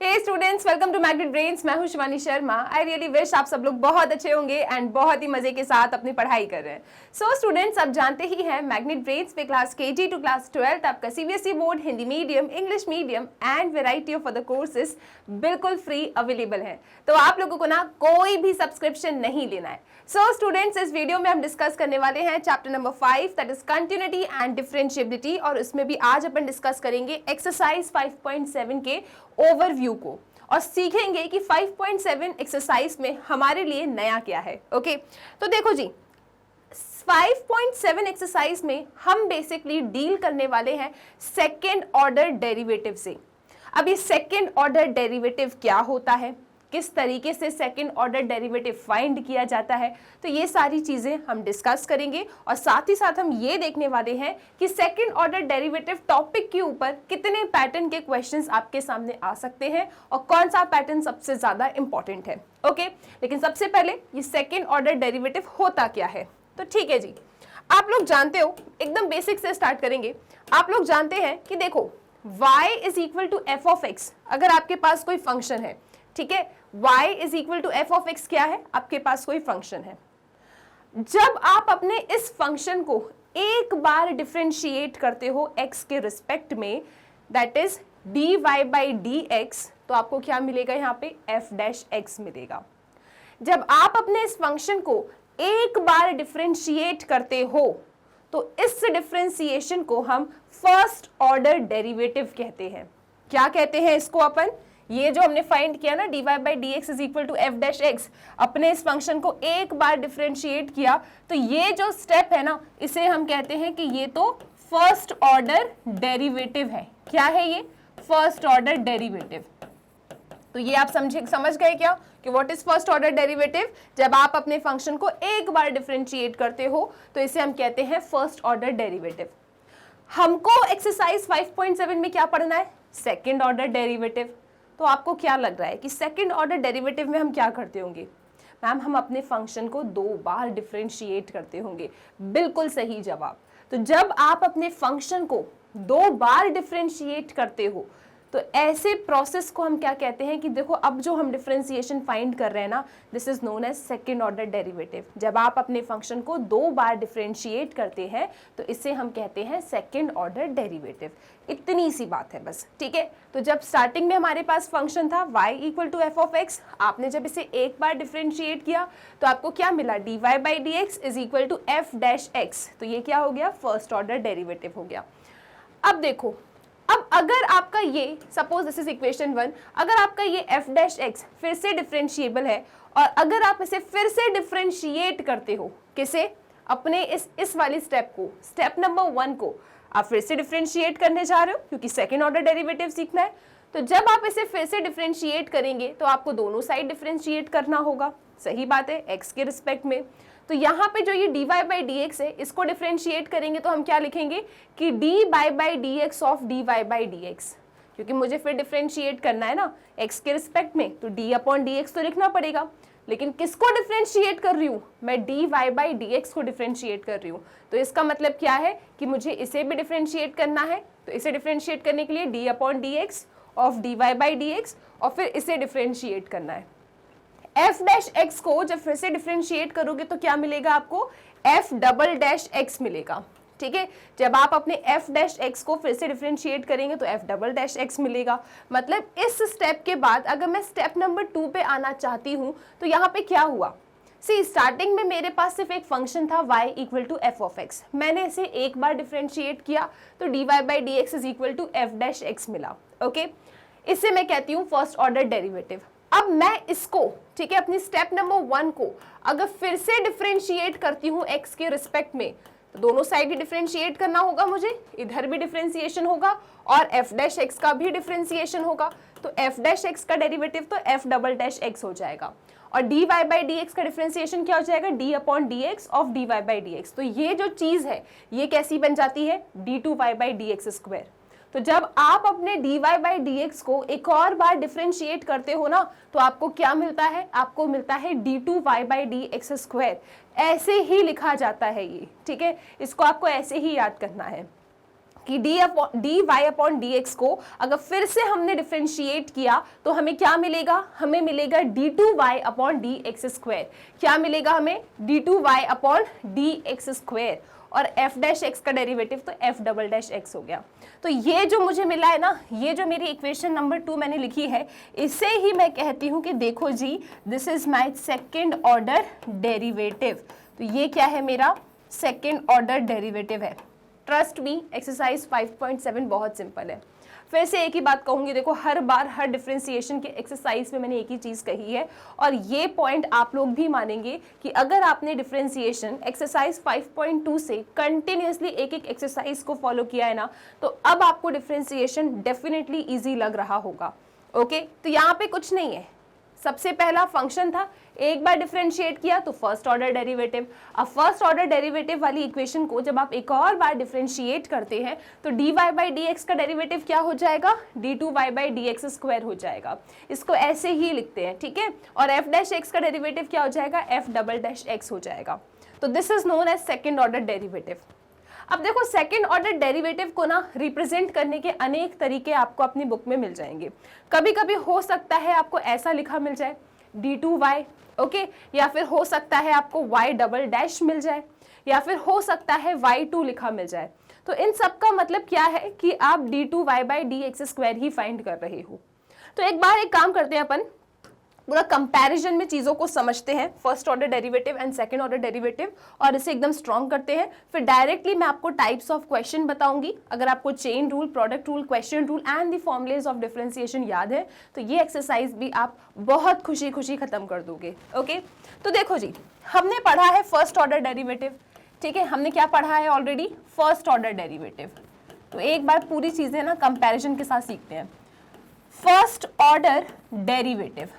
Hey students, welcome to Magnet Brains. मैं हूं Shivani Sharma. I really wish आप सब लोग बहुत अच्छे होंगे एंड बहुत ही मजे के साथ अपनी पढ़ाई कर रहे हैं। सो स्टूडेंट्स, आप जानते ही हैं मैग्नेट ब्रेन्स पे क्लास केजी टू क्लास 12 आपका CBSE board Hindi medium, English medium and variety of other courses बिल्कुल फ्री अवेलेबल है। तो आप लोगों को ना कोई भी सब्सक्रिप्शन नहीं लेना है। सो स्टूडेंट्स, इस वीडियो में हम डिस्कस करने वाले हैं chapter number 5 that is continuity and differentiability, और उसमें भी आज अपन डिस्कस करेंगे एक्सरसाइज 5.7 के ओवरव्यू को और सीखेंगे कि 5.7 एक्सरसाइज में हमारे लिए नया क्या है। ओके, तो देखो जी, 5.7 एक्सरसाइज में हम बेसिकली डील करने वाले हैं सेकेंड ऑर्डर डेरिवेटिव से। अब ये सेकेंड ऑर्डर डेरिवेटिव क्या होता है, किस तरीके से सेकेंड ऑर्डर डेरिवेटिव फाइंड किया जाता है, तो ये सारी चीजें हम डिस्कस करेंगे। और साथ ही साथ हम ये देखने वाले हैं कि सेकेंड ऑर्डर डेरिवेटिव टॉपिक के ऊपर कितने पैटर्न के क्वेश्चंस आपके सामने आ सकते हैं और कौन सा पैटर्न सबसे ज्यादा इंपॉर्टेंट है। ओके, लेकिन सबसे पहले ये सेकेंड ऑर्डर डेरिवेटिव होता क्या है। तो ठीक है जी, आप लोग जानते हो, एकदम बेसिक से स्टार्ट करेंगे। आप लोग जानते हैं कि देखो y is equal to f of x. अगर आपके पास कोई फंक्शन है, ठीक है, y is equal to f of x क्या है, आपके पास कोई फंक्शन है। जब आप अपने इस फंक्शन को एक बार डिफरेंशिएट करते हो x के रिस्पेक्ट में, that is dy by d x, तो आपको क्या मिलेगा, यहाँ पे f डैश x मिलेगा। जब आप अपने इस फंक्शन को एक बार डिफरेंशिएट करते हो तो इस डिफरेंशिएशन को हम फर्स्ट ऑर्डर डेरिवेटिव कहते हैं। क्या कहते हैं इसको अपन, ये जो हमने फाइंड किया ना dy by d x is equal to f dash x, अपने इस फंक्शन को एक बार डिफरेंशिएट किया तो ये जो स्टेप है ना, इसे हम कहते हैं कि ये तो फर्स्ट ऑर्डर डेरिवेटिव है। क्या है ये, फर्स्ट ऑर्डर डेरिवेटिव। तो ये आप समझ गए क्या कि what is first order derivative. जब आप अपने फंक्शन को एक बार डिफरेंशिएट करते हो तो इसे हम कहते हैं फर्स्ट ऑर्डर डेरिवेटिव। हमको एक्सरसाइज 5.7 में क्या पढ़ना है, सेकंड ऑर्डर डेरिवेटिव। तो आपको क्या लग रहा है कि सेकंड ऑर्डर डेरिवेटिव में हम क्या करते होंगे, मैम हम अपने फंक्शन को दो बार डिफरेंशिएट करते होंगे। बिल्कुल सही जवाब। तो जब आप अपने फंक्शन को दो बार डिफरेंशिएट करते हो तो ऐसे प्रोसेस को हम क्या कहते हैं कि देखो, अब जो हम डिफरेंशिएशन फाइंड कर रहे हैं ना, this is known as second order derivative. जब आप अपने फंक्शन को दो बार डिफरेंशिएट करते हैं तो इसे हम कहते हैं सेकेंड ऑर्डर डेरिवेटिव। इतनी सी बात है बस, ठीक है। तो जब स्टार्टिंग में हमारे पास फंक्शन था y equal to f of x, आपने जब इसे एक बार डिफरेंशिएट किया तो आपको क्या मिला, dy by d x is equal to f dash x. तो ये क्या हो गया, फर्स्ट ऑर्डर डेरिवेटिव हो गया। अब देखो, अब अगर आपका ये, सपोज दिस इज इक्वेशन 1, अगर आपका ये f डैश x फिर से डिफरेंशिएबल है और अगर आप इसे फिर से डिफरेंशिएट करते हो, किसे, अपने इस वाली स्टेप को, स्टेप नंबर 1 को आप फिर से डिफरेंशिएट करने जा रहे हो क्योंकि सेकेंड ऑर्डर डेरिवेटिव सीखना है। तो जब आप इसे फिर से डिफरेंशिएट करेंगे तो आपको दोनों साइड डिफरेंशिएट करना होगा। सही बात है, x के रिस्पेक्ट में। तो यहाँ पे जो ये dy बाई डी एक्स है, इसको डिफरेंशिएट करेंगे तो हम क्या लिखेंगे कि dy by d x of dy by d x, क्योंकि मुझे फिर डिफरेंशिएट करना है ना x के रिस्पेक्ट में, तो d अपॉन डी एक्स तो लिखना पड़ेगा। लेकिन किसको डिफरेंशिएट कर रही हूँ, मैं dy बाई डी एक्स को डिफरेंशिएट कर रही हूँ। तो इसका मतलब क्या है कि मुझे इसे भी डिफरेंशिएट करना है। तो इसे डिफरेंशिएट करने के लिए d upon D x of dy by d x और फिर इसे डिफरेंशिएट करना है। f डैश x को जब फिर से डिफरेंशिएट करोगे तो क्या मिलेगा आपको, f डबल डैश x मिलेगा। ठीक है, जब आप अपने f डैश x को फिर से डिफरेंशिएट करेंगे तो f डबल डैश x मिलेगा। मतलब इस स्टेप के बाद अगर मैं स्टेप नंबर 2 पे आना चाहती हूँ तो यहाँ पे क्या हुआ, सी स्टार्टिंग में मेरे पास सिर्फ एक फंक्शन था y equal to f of x, मैंने इसे एक बार डिफरेंशिएट किया तो dy by d x is equal to f dash x मिला। ओके, इसे मैं कहती हूँ फर्स्ट ऑर्डर डेरिवेटिव। अब मैं इसको, ठीक है, अपनी स्टेप नंबर 1 को अगर फिर से डिफरेंशिएट करती हूँ x के रिस्पेक्ट में, तो दोनों साइड ही डिफरेंशिएट करना होगा मुझे, इधर भी डिफरेंशिएशन होगा और f डैश x का भी डिफरेंशिएशन होगा। तो f डैश x का डेरिवेटिव तो f डबल डैश x हो जाएगा और dy बाई डी एक्स का डिफरेंशिएशन क्या हो जाएगा, d upon D x of dy by d x. तो ये जो चीज है ये कैसी बन जाती है, d2y by d x square. तो जब आप अपने dy बाई डी एक्स को एक और बार डिफरेंशिएट करते हो ना तो आपको क्या मिलता है, आपको मिलता है d2y by d x square. ऐसे ही लिखा जाता है ये, ठीक है, इसको आपको ऐसे ही याद करना है। कि dy अपॉन dx को अगर फिर से हमने डिफ्रेंशिएट किया तो हमें क्या मिलेगा, हमें मिलेगा d2y अपॉन dx स्क्वायर। क्या मिलेगा हमें, d2y अपॉन dx स्क्वायर, और f डैश x का डेरिवेटिव तो f डबल डैश x हो गया। तो ये जो मुझे मिला है ना, ये जो मेरी इक्वेशन नंबर 2 मैंने लिखी है, इसे ही मैं कहती हूँ कि देखो जी, this is my second order derivative. तो ये क्या है, मेरा सेकेंड ऑर्डर डेरिवेटिव है। ट्रस्ट मी, एक्सरसाइज 5.7 बहुत सिंपल है। फिर से एक ही बात कहूंगी, देखो हर बार हर डिफरेंशिएशन के एक्सरसाइज में मैंने एक ही चीज कही है, और ये पॉइंट आप लोग भी मानेंगे कि अगर आपने डिफरेंशिएशन एक्सरसाइज 5.2 से कंटिन्यूअसली एक एक एक्सरसाइज को फॉलो किया है ना, तो अब आपको डिफरेंशिएशन डेफिनेटली इजी लग रहा होगा। ओके, तो यहाँ पे कुछ नहीं है, सबसे पहला फंक्शन था, एक बार डिफरेंशिएट किया तो फर्स्ट ऑर्डर डेरिवेटिव। अब फर्स्ट ऑर्डर डेरिवेटिव वाली इक्वेशन को जब आप एक और बार डिफरेंशिएट करते हैं तो dy बाई dx का डेरिवेटिव क्या हो जाएगा, d2y बाई dx स्क्वायर हो जाएगा। इसको ऐसे ही लिखते हैं, ठीक है। और f डैश x का डेरिवेटिव क्या हो जाएगा, f डबल डैश x हो जाएगा। तो this is known as second order derivative. अब देखो सेकेंड ऑर्डर डेरिवेटिव को ना रिप्रेजेंट करने के अनेक तरीके आपको अपनी बुक में मिल जाएंगे। कभी कभी हो सकता है आपको ऐसा लिखा मिल जाए d2y, ओके, या फिर हो सकता है आपको y डबल डैश मिल जाए, या फिर हो सकता है y2 लिखा मिल जाए। तो इन सब का मतलब क्या है कि आप d2y by dx square he find कर रहे हो। तो एक बार एक काम करते हैं, अपन पूरा कंपैरिजन में चीज़ों को समझते हैं, first order derivative and second order derivative, और इसे एकदम स्ट्रॉन्ग करते हैं। फिर डायरेक्टली मैं आपको टाइप्स ऑफ क्वेश्चन बताऊंगी। अगर आपको chain rule, product rule, question rule and the formulas of differentiation याद है तो ये एक्सरसाइज भी आप बहुत खुशी खुशी खत्म कर दोगे। ओके, तो देखो जी, हमने पढ़ा है फर्स्ट ऑर्डर डेरिवेटिव, ठीक है। हमने क्या पढ़ा है ऑलरेडी, फर्स्ट ऑर्डर डेरिवेटिव। तो एक बार पूरी चीज़ें ना कंपेरिजन के साथ सीखते हैं। फर्स्ट ऑर्डर डेरिवेटिव,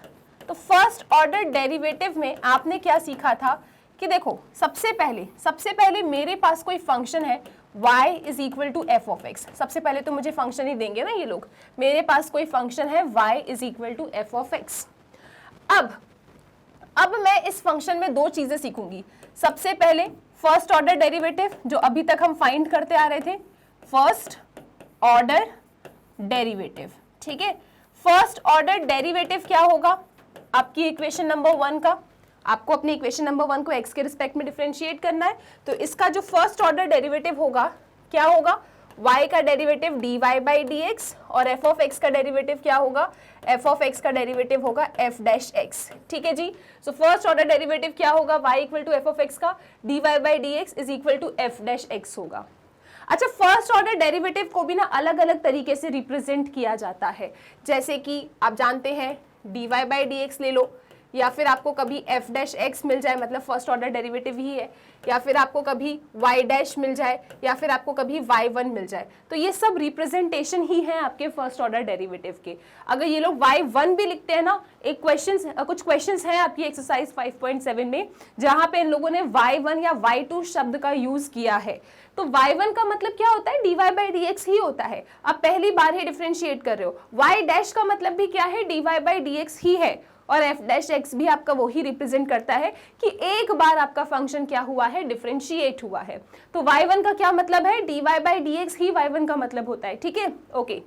तो फर्स्ट ऑर्डर डेरिवेटिव में आपने क्या सीखा था कि देखो सबसे पहले मेरे पास कोई फंक्शन है y is equal to f of x. सबसे पहले तो मुझे फंक्शन ही देंगे ना ये लोग, मेरे पास कोई फंक्शन है y is equal to f of x. अब मैं इस फंक्शन में दो चीजें सीखूंगी। सबसे पहले फर्स्ट ऑर्डर डेरिवेटिव, जो अभी तक हम फाइंड करते आ रहे थे, फर्स्ट ऑर्डर डेरिवेटिव, ठीक है। फर्स्ट ऑर्डर डेरिवेटिव क्या होगा, आपकी इक्वेशन नंबर 1 का, आपको अपनी इक्वेशन नंबर 1 को x के रिस्पेक्ट में डिफरेंशिएट करना है। तो इसका जो फर्स्ट ऑर्डर डेरिवेटिव होगा क्या होगा, y का डेरिवेटिव dy बाई dx, और f ऑफ x का डेरिवेटिव क्या होगा, f ऑफ x का डेरिवेटिव होगा f डैश x, ठीक है जी। सो फर्स्ट ऑर्डर डेरिवेटिव क्या होगा, y equal to f of x का dy by dx is equal to f dash x होगा। अच्छा, फर्स्ट ऑर्डर डेरिवेटिव को भी ना अलग अलग तरीके से रिप्रेजेंट किया जाता है, जैसे कि आप जानते हैं dy बाई dx ले लो, या फिर आपको कभी f डैश x मिल जाए, मतलब फर्स्ट ऑर्डर डेरिवेटिव ही है, या फिर आपको कभी y डैश मिल जाए, या फिर आपको कभी y1 मिल जाए। तो ये सब रिप्रेजेंटेशन ही है आपके फर्स्ट ऑर्डर डेरिवेटिव के। अगर ये लोग y1 भी लिखते हैं ना, कुछ क्वेश्चंस हैं आपकी एक्सरसाइज 5.7 में जहां पे इन लोगों ने y1 या y2 शब्द का यूज किया है। तो y1 का मतलब क्या होता है, dy बाई dx ही होता है। आप पहली बार ही डिफरेंशिएट कर रहे हो। y डैश का मतलब भी क्या है, dy बाई dx ही है, और f डैश x भी आपका वही रिप्रेजेंट करता है कि एक बार आपका फंक्शन क्या हुआ है, डिफरेंशिएट हुआ है। तो y1 का क्या मतलब है, dy by dx he y1 का मतलब होता है, ठीक है। Okay,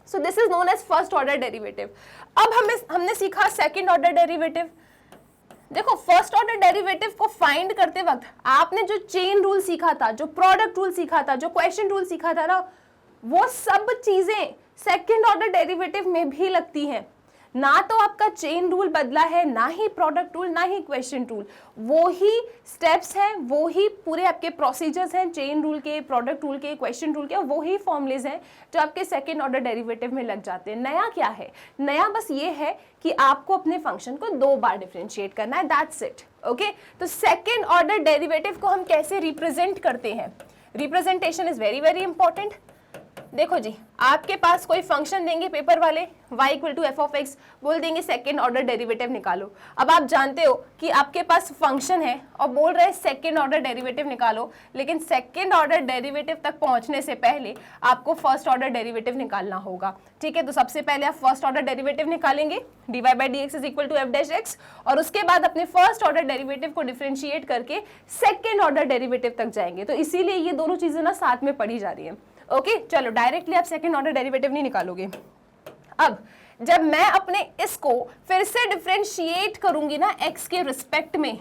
so this is known as first order derivative. अब हमने सीखा सेकेंड ऑर्डर डेरिवेटिव। देखो फर्स्ट ऑर्डर डेरिवेटिव को फाइंड करते वक्त आपने जो चेन रूल सीखा था, जो प्रोडक्ट रूल सीखा था, जो क्वेश्चन रूल सीखा था ना, वो सब चीजें सेकेंड ऑर्डर डेरिवेटिव में भी लगती हैं। ना तो आपका चेन रूल बदला है, ना ही प्रोडक्ट रूल, ना ही क्वेश्चन रूल, वो ही स्टेप्स हैं, वो ही पूरे आपके प्रोसीजर्स हैं, चेन रूल के, प्रोडक्ट रूल के, क्वेश्चन रूल के, वो ही फॉर्मुलेज हैं जो आपके सेकेंड ऑर्डर डेरिवेटिव में लग जाते हैं। नया क्या है, नया बस ये है कि आपको अपने फंक्शन को 2 बार डिफरेंशिएट करना है, दैट्स इट। ओके, तो सेकेंड ऑर्डर डेरिवेटिव को हम कैसे रिप्रेजेंट करते हैं, representation is very very important. देखो जी, आपके पास कोई फंक्शन देंगे पेपर वाले, y equal to f of x, बोल देंगे सेकेंड ऑर्डर डेरिवेटिव निकालो। अब आप जानते हो कि आपके पास फंक्शन है और बोल रहे हैं सेकेंड ऑर्डर डेरिवेटिव निकालो, लेकिन सेकेंड ऑर्डर डेरिवेटिव तक पहुंचने से पहले आपको फर्स्ट ऑर्डर डेरिवेटिव निकालना होगा, ठीक है। तो सबसे पहले आप फर्स्ट ऑर्डर डेरिवेटिव निकालेंगे, dy by dx is equal to f dash x, और उसके बाद अपने फर्स्ट ऑर्डर डेरिवेटिव को डिफरेंशिएट करके सेकेंड ऑर्डर डेरिवेटिव तक जाएंगे। तो इसीलिए ये दोनों चीजें ना साथ में पढ़ी जा रही है। ओके चलो डायरेक्टली आप सेकेंड ऑर्डर डेरिवेटिव नहीं निकालोगे। अब जब मैं अपने इसको फिर से डिफरेंशिएट करूंगी ना x के रिस्पेक्ट में,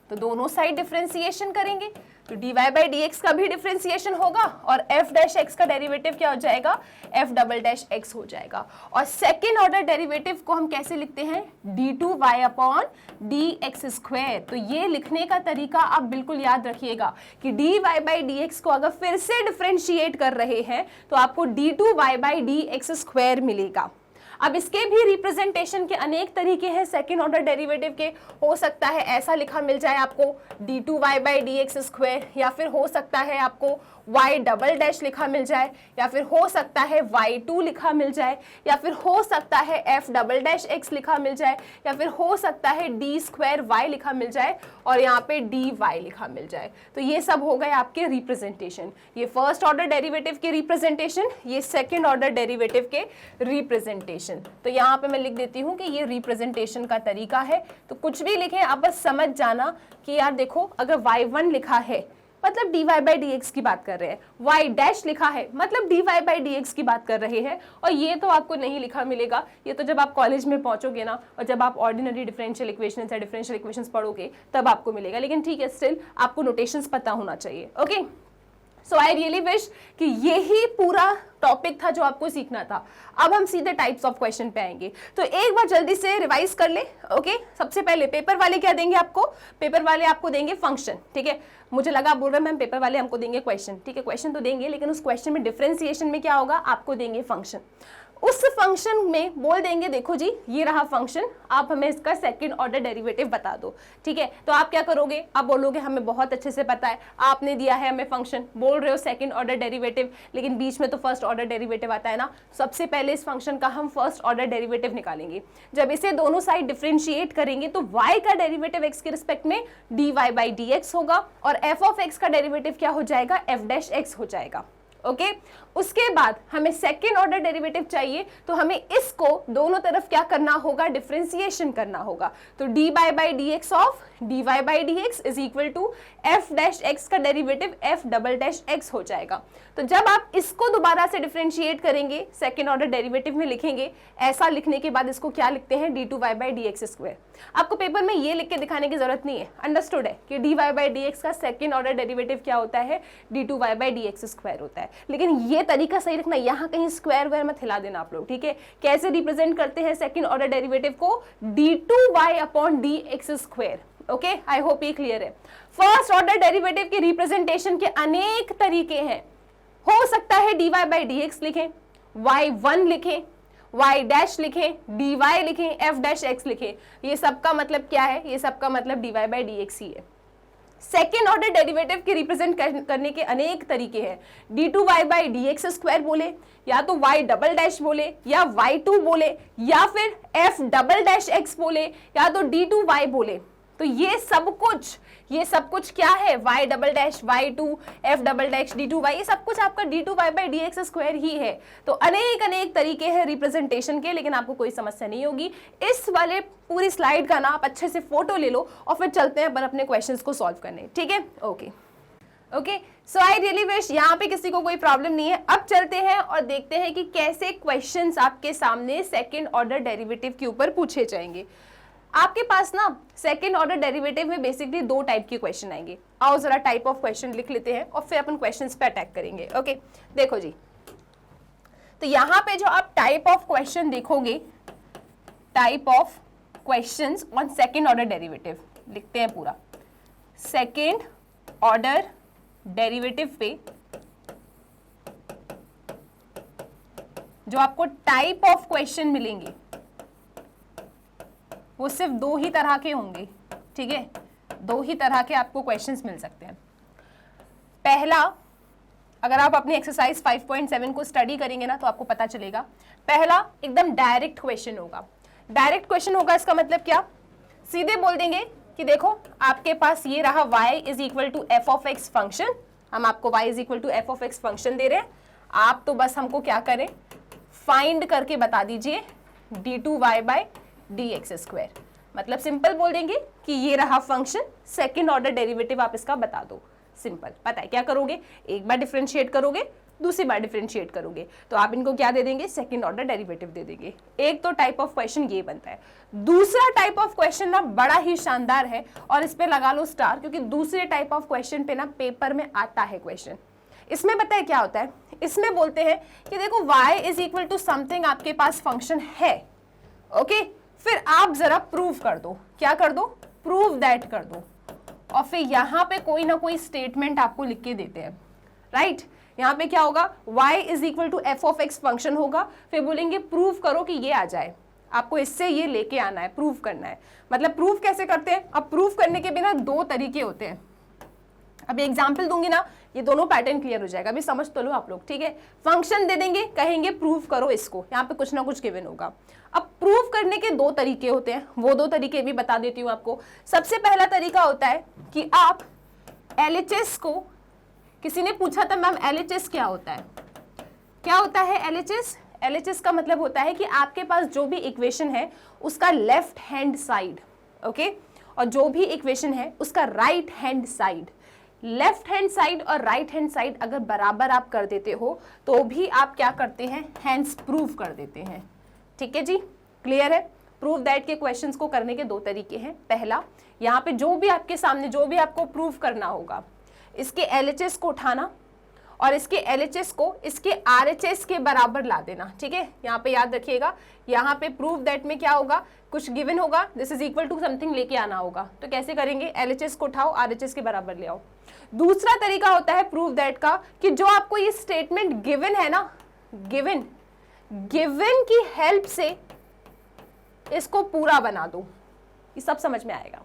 तो दोनों साइड डिफरेंशिएशन करेंगे, तो dy बाई डी एक्स का भी डिफरेंशिएशन होगा और f डैश x का डेरिवेटिव क्या हो जाएगा, f डबल डैश x हो जाएगा। और सेकेंड ऑर्डर डेरिवेटिव को हम कैसे लिखते हैं, d2y upon D x square. तो ये लिखने का तरीका आप बिल्कुल याद रखिएगा कि dy बाई डी एक्स को अगर फिर से डिफरेंशिएट कर रहे हैं तो आपको d2y by d x square मिलेगा। अब इसके भी रिप्रेजेंटेशन के अनेक तरीके हैं सेकेंड ऑर्डर डेरिवेटिव के। हो सकता है ऐसा लिखा मिल जाए आपको d2y by d x square, या फिर हो सकता है आपको y डबल डैश लिखा मिल जाए, या फिर हो सकता है y2 लिखा मिल जाए, या फिर हो सकता है f डबल डैश x लिखा मिल जाए, या फिर हो सकता है d स्क्वायर y लिखा मिल जाए और यहाँ पे dy लिखा मिल जाए। तो ये सब हो गए आपके रिप्रेजेंटेशन, ये फर्स्ट ऑर्डर डेरिवेटिव के रिप्रेजेंटेशन, ये सेकेंड ऑर्डर डेरिवेटिव के रिप्रेजेंटेशन। तो यहाँ पे मैं लिख देती हूँ कि ये रिप्रेजेंटेशन का तरीका है। तो कुछ भी लिखें आप बस समझ जाना कि यार देखो अगर y1 लिखा है मतलब dy बाई डी एक्स की बात कर रहे हैं, y डैश लिखा है मतलब dy बाई डी एक्स की बात कर रहे हैं। और ये तो आपको नहीं लिखा मिलेगा, ये तो जब आप कॉलेज में पहुंचोगे ना और जब आप ऑर्डिनरी डिफरेंशियल इक्वेशंस या डिफरेंशियल इक्वेशंस पढ़ोगे तब आपको मिलेगा, लेकिन ठीक है स्टिल आपको नोटेशंस पता होना चाहिए। ओके सो आई रियली विश कि यही पूरा टॉपिक था जो आपको सीखना था। अब हम सीधे टाइप्स ऑफ क्वेश्चन पे आएंगे, तो एक बार जल्दी से रिवाइज कर ले। ओके सबसे पहले पेपर वाले क्या देंगे आपको, पेपर वाले आपको देंगे फंक्शन, ठीक है। मुझे लगा आप बोल रहे हैं मैम पेपर वाले हमको देंगे क्वेश्चन, ठीक है क्वेश्चन तो देंगे, लेकिन उस क्वेश्चन में डिफरेंशिएशन में क्या होगा, आपको देंगे फंक्शन। उस फंक्शन में बोल देंगे देखो जी ये रहा फंक्शन, आप हमें इसका सेकंड ऑर्डर डेरिवेटिव बता दो, ठीक है। तो आप क्या करोगे, आप बोलोगे हमें बहुत अच्छे से पता है, आपने दिया है हमें फंक्शन, बोल रहे हो सेकंड ऑर्डर डेरिवेटिव, लेकिन बीच में तो फर्स्ट ऑर्डर डेरिवेटिव आता है ना। सबसे पहले इस फंक्शन का हम फर्स्ट ऑर्डर डेरिवेटिव निकालेंगे। जब इसे दोनों साइड डिफरेंशिएट करेंगे तो y का डेरिवेटिव x के रिस्पेक्ट में dy बाई डी एक्स होगा और f ऑफ x का डेरिवेटिव क्या हो जाएगा, f डैश x हो जाएगा। ओके उसके बाद हमें सेकेंड ऑर्डर डेरिवेटिव चाहिए, तो हमें इसको दोनों तरफ क्या करना होगा, डिफरेंशिएशन करना होगा। तो dy by d x of dy by d x is equal to f dash x का derivative f double dash x हो जाएगा। तो जब आप इसको दोबारा से डिफरेंशिएट करेंगे सेकेंड ऑर्डर डेरिवेटिव में लिखेंगे, ऐसा लिखने के बाद इसको क्या लिखते हैं, d2y by d x square. आपको पेपर में ये लिख के दिखाने की जरूरत नहीं है, अंडरस्टूड है कि dy बाई डी एक्स का सेकेंड ऑर्डर डेरिवेटिव क्या होता है, d2y by d x square होता है। लेकिन ये तरीका सही रखना, यहाँ कहीं स्क्वायर वेयर मत हिला देना आप लोग, ठीक है। कैसे रिप्रेजेंट करते हैं सेकेंड ऑर्डर डेरिवेटिव को, d2y upon D x square. Okay I hope ये क्लियर है। फर्स्ट ऑर्डर डेरिवेटिव के रिप्रेजेंटेशन के अनेक तरीके हैं। हो सकता है dy बाई डी एक्स लिखें, y1 लिखें, y डैश लिखें, dy लिखें, f डैश x लिखें। ये सबका मतलब क्या है, ये सबका मतलब dy बाई डी एक्स ही है। सेकेंड ऑर्डर डेरिवेटिव के रिप्रेजेंट करने के अनेक तरीके हैं। d2y by d x square बोले, या तो y डबल डैश बोले, या y2 बोले, या फिर f डबल डैश x बोले, या तो d2y बोले। तो ये सब कुछ क्या है, y double dash y2 f double dash d2y, ये सब कुछ आपका d2y by d x square ही है। तो अनेक तरीके हैं रिप्रेजेंटेशन के, लेकिन आपको कोई समस्या नहीं होगी। इस वाले पूरी स्लाइड का ना आप अच्छे से फोटो ले लो और फिर चलते हैं अपन अपने क्वेश्चंस को सॉल्व करने, ठीक है। ओके सो आई रियली विश यहाँ पे किसी को कोई प्रॉब्लम नहीं है। अब चलते हैं और देखते हैं कि कैसे क्वेश्चंस आपके सामने सेकेंड ऑर्डर डेरिवेटिव के ऊपर पूछे जाएंगे। आपके पास ना सेकेंड ऑर्डर डेरिवेटिव में बेसिकली दो टाइप के क्वेश्चन आएंगे। आओ जरा टाइप ऑफ क्वेश्चन लिख लेते हैं और फिर अपन क्वेश्चंस पे अटैक करेंगे। ओके देखो जी, तो यहाँ पे जो आप टाइप ऑफ क्वेश्चन देखोगे, type of questions on second order derivative लिखते हैं पूरा। सेकेंड ऑर्डर डेरिवेटिव पे जो आपको टाइप ऑफ क्वेश्चन मिलेंगे वो सिर्फ दो ही तरह के होंगे, ठीक है। दो ही तरह के आपको क्वेश्चंस मिल सकते हैं। पहला, अगर आप अपनी एक्सरसाइज 5.7 को स्टडी करेंगे ना तो आपको पता चलेगा, पहला एकदम डायरेक्ट क्वेश्चन होगा। डायरेक्ट क्वेश्चन होगा इसका मतलब क्या, सीधे बोल देंगे कि देखो आपके पास ये रहा y is equal to f of x function, हम आपको y is equal to f of x function दे रहे हैं, आप तो बस हमको क्या करें, फाइंड करके बता दीजिए d2y by d x square. मतलब सिंपल बोल देंगे कि ये रहा फंक्शन, सेकेंड ऑर्डर डेरिवेटिव आप इसका बता दो। सिंपल, पता है क्या करोगे, एक बार डिफरेंशिएट करोगे दूसरी बार डिफरेंशिएट करोगे, तो आप इनको क्या दे देंगे, सेकंड ऑर्डर डेरिवेटिव दे देंगे। एक तो टाइप ऑफ क्वेश्चन ये बनता है। दूसरा टाइप ऑफ क्वेश्चन ना बड़ा ही शानदार है और इस पे लगा लो स्टार, क्योंकि दूसरे टाइप ऑफ क्वेश्चन पे ना पेपर में आता है क्वेश्चन। इसमें पता है क्या होता है, इसमें बोलते हैं कि देखो y is equal to something, आपके पास फंक्शन है, ओके, फिर आप जरा प्रूव कर दो, क्या कर दो, प्रूव दैट कर दो, और फिर यहाँ पे कोई ना कोई स्टेटमेंट आपको लिख के देते हैं, राइट। यहाँ पे क्या होगा, y is equal to f of x function होगा, फिर बोलेंगे प्रूव करो कि ये आ जाए, आपको इससे ये लेके आना है, प्रूव करना है। मतलब प्रूफ कैसे करते हैं, अब प्रूफ करने के बिना दो तरीके होते हैं। अभी एग्जाम्पल दूंगी ना, ये दोनों पैटर्न क्लियर हो जाएगा, अभी समझ तो लो आप लोग, ठीक है। फंक्शन दे देंगे, कहेंगे प्रूव करो इसको, यहाँ पे कुछ ना कुछ गिवन होगा। अब प्रूव करने के दो तरीके होते हैं, वो दो तरीके भी बता देती हूँ आपको। सबसे पहला तरीका होता है कि आप LHS को, किसी ने पूछा था मैम LHS क्या होता है, क्या होता है LHS? LHS का मतलब होता है कि आपके पास जो भी इक्वेशन है उसका लेफ्ट हैंड साइड, ओके, और जो भी इक्वेशन है उसका right hand side, left hand side और राइट हैंड साइड अगर बराबर आप कर देते हो तो भी आप क्या करते हैं, हैंड्स प्रूव कर देते हैं, ठीक है जी, क्लियर है। प्रूव दैट के क्वेश्चंस को करने के दो तरीके हैं। पहला, यहाँ पे जो भी आपके सामने, जो भी आपको प्रूव करना होगा, इसके LHS को उठाना और इसके LHS को इसके RHS के बराबर ला देना, ठीक है। यहाँ पे याद रखिएगा, यहाँ पे प्रूव दैट में क्या होगा, कुछ गिवन होगा, this is equal to something लेके आना होगा, तो कैसे करेंगे, LHS को उठाओ, RHS के बराबर ले आओ। दूसरा तरीका होता है प्रूव दैट का कि जो आपको ये स्टेटमेंट गिवन है ना, गिवन की हेल्प से इसको पूरा बना दो, ये सब समझ में आएगा।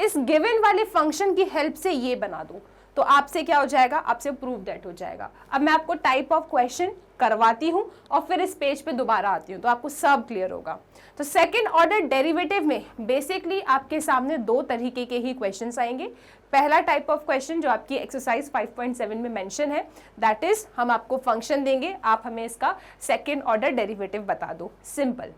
इस गिवन वाले फंक्शन की हेल्प से ये बना दो, तो आपसे क्या हो जाएगा, आपसे प्रूव दैट हो जाएगा। अब मैं आपको टाइप ऑफ क्वेश्चन करवाती हूँ और फिर इस पेज पे दोबारा आती हूँ, तो आपको सब क्लियर होगा। तो सेकंड ऑर्डर डेरिवेटिव में बेसिकली आपके सामने दो तरीके के ही क्वेश्चंस आएंगे। पहला टाइप ऑफ क्वेश्चन जो आपकी एक्सरसाइज 5.7 में मेंशन है, दैट इज हम आपको फंक्शन देंगे, आप हमें इसका सेकंड ऑर्डर डेरिवेटिव बता दो, simple.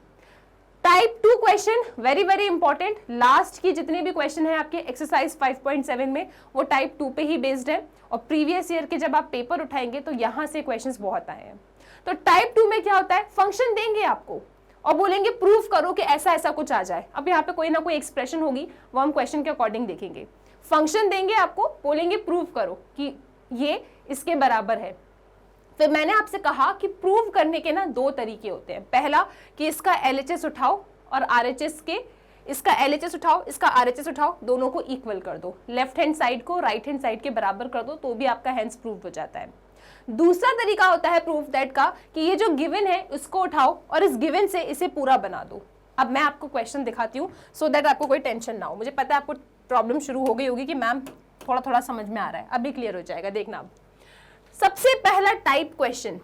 Type 2 question very very important, last की जितने भी क्वेश्चन है आपके एक्सरसाइज 5.7 में वो टाइप 2 पे ही बेस्ड है, और प्रीवियस ईयर के जब आप पेपर उठाएंगे तो यहाँ से क्वेश्चंस बहुत आए हैं। तो टाइप 2 में क्या होता है, फंक्शन देंगे आपको और बोलेंगे प्रूफ करो कि ऐसा ऐसा कुछ आ जाए। अब यहाँ पे कोई ना कोई एक्सप्रेशन होगी, वो हम क्वेश्चन के अकॉर्डिंग देखेंगे। फंक्शन देंगे आपको, बोलेंगे प्रूफ करो कि ये इसके बराबर है। फिर मैंने आपसे कहा कि प्रूव करने के ना दो तरीके होते हैं। पहला कि इसका LHS उठाओ और RHS के, इसका LHS उठाओ, इसका RHS उठाओ, दोनों को इक्वल कर दो, लेफ्ट हैंड साइड को राइट हैंड साइड के बराबर कर दो, तो भी आपका हैंड्स प्रूव हो जाता है। दूसरा तरीका होता है प्रूफ दैट का कि ये जो गिवन है उसको उठाओ और इस गिवन से इसे पूरा बना दो। अब मैं आपको क्वेश्चन दिखाती हूँ सो दैट आपको कोई टेंशन ना हो। मुझे पता है आपको प्रॉब्लम शुरू हो गई होगी कि मैम थोड़ा थोड़ा समझ में आ रहा है, अभी क्लियर हो जाएगा, देखना। अब सबसे पहला टाइप क्वेश्चन,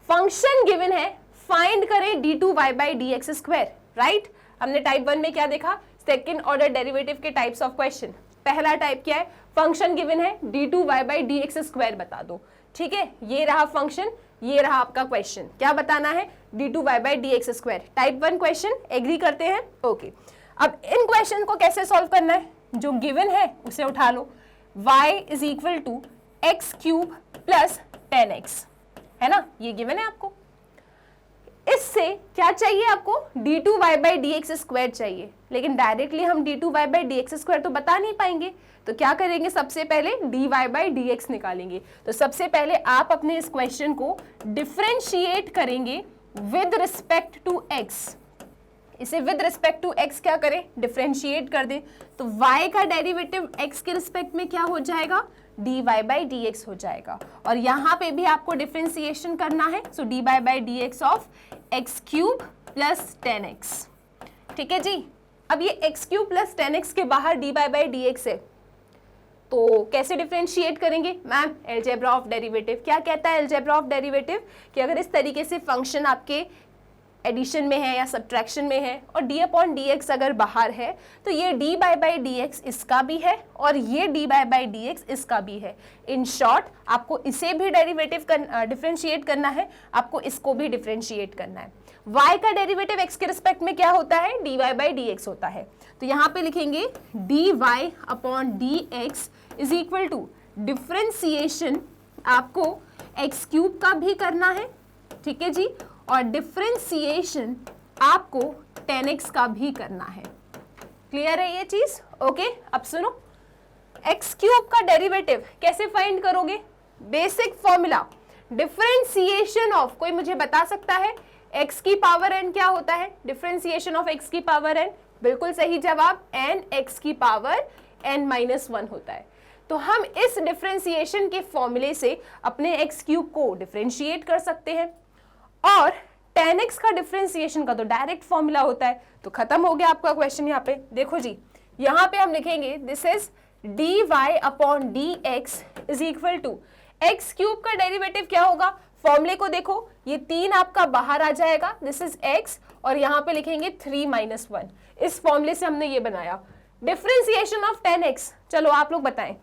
फंक्शन गिवन है, फाइंड करें d2y/dx², राइट। हमने टाइप 1 में क्या देखा, सेकंड ऑर्डर डेरिवेटिव के टाइप्स ऑफ क्वेश्चन। पहला टाइप क्या है, फंक्शन गिवन है d2y/dx² बता दो, ठीक है। ये रहा फंक्शन, ये रहा आपका क्वेश्चन, क्या बताना है, d2y/dx²। टाइप 1 क्वेश्चन, एग्री करते हैं, ओके। अब इन क्वेश्चन को कैसे सॉल्व करना है, जो गिवन है उसे उठा लो, y is equal to x³ plus 10x, है ना, ये गिवन है आपको। इससे क्या चाहिए आपको, d2y/dx² चाहिए, लेकिन डायरेक्टली हम d2y/dx² तो बता नहीं पाएंगे, तो क्या करेंगे, सबसे पहले dy/dx निकालेंगे। तो सबसे पहले आप अपने इस क्वेश्चन को डिफरेंशिएट करेंगे विद रिस्पेक्ट टू x। इसे विद रिस्पेक्ट टू x क्या करें, डिफरेंशिएट कर दें, तो y का डेरिवेटिव x के रिस्पेक्ट में क्या हो जाएगा, dy/dx हो जाएगा। और यहाँ पे भी आपको डिफरेंशिएशन करना है, सो dy/dx of x³ plus 10x, ठीक है जी। अब ये x³ प्लस 10x के बाहर dy/dx है, तो कैसे डिफरेंशिएट करेंगे मैम, अलजेब्रा ऑफ डेरिवेटिव। क्या कहता है अलजेब्रा ऑफ डेरिवेटिव, कि अगर इस तरीके से फंक्शन आपके एडिशन में है या सब्ट्रैक्शन में है और d/dx अगर बाहर है, तो ये dy/dx इसका भी है और ये dy/dx इसका भी है। इन शॉर्ट आपको इसे भी डेरिवेटिव डिफरेंशिएट करना है, आपको इसको भी डिफरेंशिएट करना है। y का डेरिवेटिव x के रिस्पेक्ट में क्या होता है, dy/dx होता है, तो यहाँ पे लिखेंगे dy/dx is equal to differentiation आपको एक्स क्यूब का भी करना है, ठीक है जी, और डिफरेंशिएशन आपको 10x का भी करना है। क्लियर है ये चीज? ओके, अब सुनो, एक्स क्यूब का डेरिवेटिव कैसे फाइंड करोगे? बेसिक फॉर्मूला, डिफरेंशिएशन ऑफ, कोई मुझे बता सकता है x की पावर n क्या होता है? डिफरेंशिएशन ऑफ x की पावर n, बिल्कुल सही जवाब, n x की पावर n-1 होता है। तो हम इस डिफरेंशिएशन के फॉर्मूले से अपने x क्यूब को डिफरेंशिएट कर सकते हैं, और 10x का डिफरेंशिएशन का तो डायरेक्ट फॉर्मूला होता है। तो खत्म हो गया आपका क्वेश्चन। यहाँ पे देखो जी, यहाँ पे हम लिखेंगे this is dy upon dx is equal to, x cube का डेरिवेटिव क्या होगा? फॉर्मूले को देखो, ये 3 आपका बाहर आ जाएगा, दिस इज x, और यहाँ पे लिखेंगे 3-1। इस फॉर्मूले से हमने ये बनाया डिफरेंशिएशन ऑफ 10x। चलो आप लोग बताएं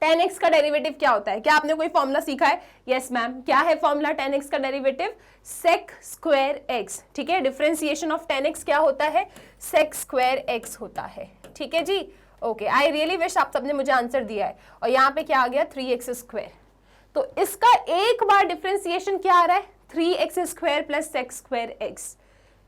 10x का डेरिवेटिव क्या होता है? क्या आपने कोई फॉर्मूला सीखा है? यस मैम, क्या है फॉर्मूला 10x का डेरिवेटिव? sec स्क्वायर x, ठीक है। डिफरेंशिएशन ऑफ 10x क्या होता है? sec स्क्वायर x होता है, ठीक है जी। ओके, आई रियली विश आप सबने मुझे आंसर दिया है। और यहाँ पे क्या आ गया? 3x square. तो इसका एक बार डिफरेंशिएशन क्या आ रहा है? 3x square plus sec square x।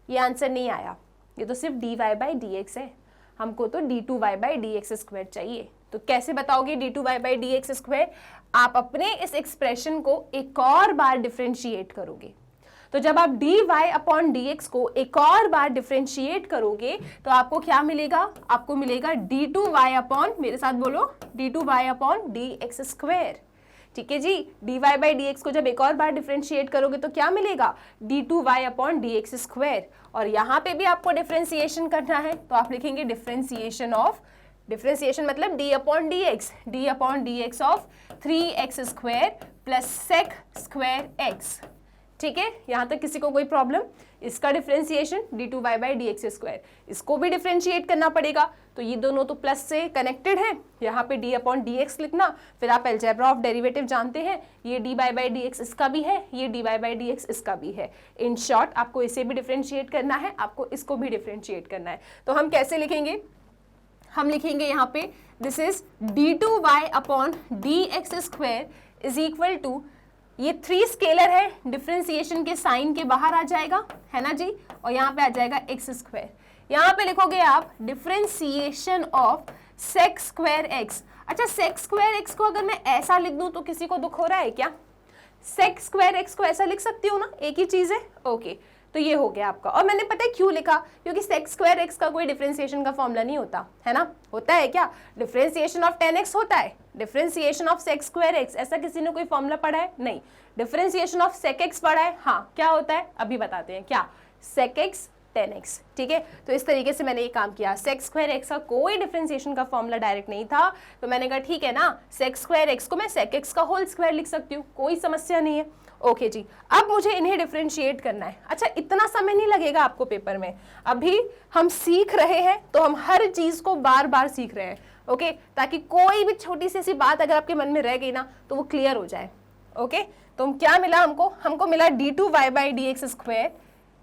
ये आंसर नहीं आया, ये तो सिर्फ dy बाई dx है, हमको तो d2y बाई dx स्क्वायर चाहिए। तो कैसे बताओगे d2y बाई dx स्क्वायर? आप अपने इस एक्सप्रेशन को एक और बार डिफरेंशिएट करोगे। तो जब आप dy अपॉन dx को एक और बार डिफरेंशिएट करोगे तो आपको क्या मिलेगा? आपको मिलेगा d2y अपॉन, मेरे साथ बोलो, d2y अपॉन dx स्क्वायर, ठीक है जी। dy बाई dx को जब एक और बार डिफरेंशिएट करोगे तो क्या मिलेगा? d2y upon dx square. और यहाँ पे भी आपको डिफरेंशिएशन करना है, तो आप लिखेंगे डिफरेंशिएशन ऑफ, डिफरेंशिएशन मतलब d upon dx of 3x square plus sec square x, ठीक है। यहाँ तक किसी को कोई प्रॉब्लम? इसका differentiation d2y by dx square, इसको भी डिफरेंशिएट करना पड़ेगा। तो ये दोनों तो प्लस से कनेक्टेड हैं, यहाँ पे d अपॉन dx लिखना, फिर आप अलजेब्रा ऑफ डेरिवेटिव जानते हैं, ये dy बाई dx इसका भी है, ये dy बाई dx इसका भी है। इन शॉर्ट आपको इसे भी डिफरेंशिएट करना है, आपको इसको भी डिफरेंशिएट करना है। तो हम कैसे लिखेंगे? हम लिखेंगे यहाँ पे this is d2y upon dx square is equal to, ये 3 स्केलर है, डिफरेंशिएशन के साइन के बाहर आ जाएगा, है ना जी, और यहाँ पे आ जाएगा x स्क्वायर। यहाँ पे लिखोगे आप differentiation of sec square x। अच्छा, sec स्क्वायर x को अगर मैं ऐसा लिख दूं तो किसी को दुख हो रहा है क्या? sec स्क्वायर x को ऐसा लिख सकती हूँ ना, एक ही चीज है। ओके, तो ये हो गया आपका। और मैंने पता है क्यों लिखा? क्योंकि sec स्क्वायर x का कोई डिफरेंशिएशन का फॉर्मूला नहीं होता, है ना? होता है क्या? डिफरेंशिएशन ऑफ 10x होता है, differentiation of sec square x, ऐसा किसी ने कोई फॉर्मूला पढ़ा है? नहीं। डिफरेंशिएशन ऑफ sec x पढ़ा है? हाँ। क्या होता है अभी बताते हैं, क्या? sec x 10x, ठीक है। तो इस तरीके से मैंने ये काम किया। sec स्क्वायर x का कोई डिफरेंशिएशन का फॉर्मूला डायरेक्ट नहीं था, तो मैंने कहा ठीक है ना, sec स्क्वायर x को मैं sec x का होल स्क्वायर लिख सकती हूँ, कोई समस्या नहीं है। ओके जी, अब मुझे इन्हें डिफरेंशिएट करना है। अच्छा, इतना समय नहीं लगेगा आपको पेपर में, अभी हम सीख रहे हैं, तो हम हर चीज को बार बार सीख रहे हैं, ओके, ताकि कोई भी छोटी सी ऐसी बात अगर आपके मन में रह गई ना तो वो क्लियर हो जाए। ओके, तो क्या मिला हमको मिला d2y बाई dx स्क्वायर,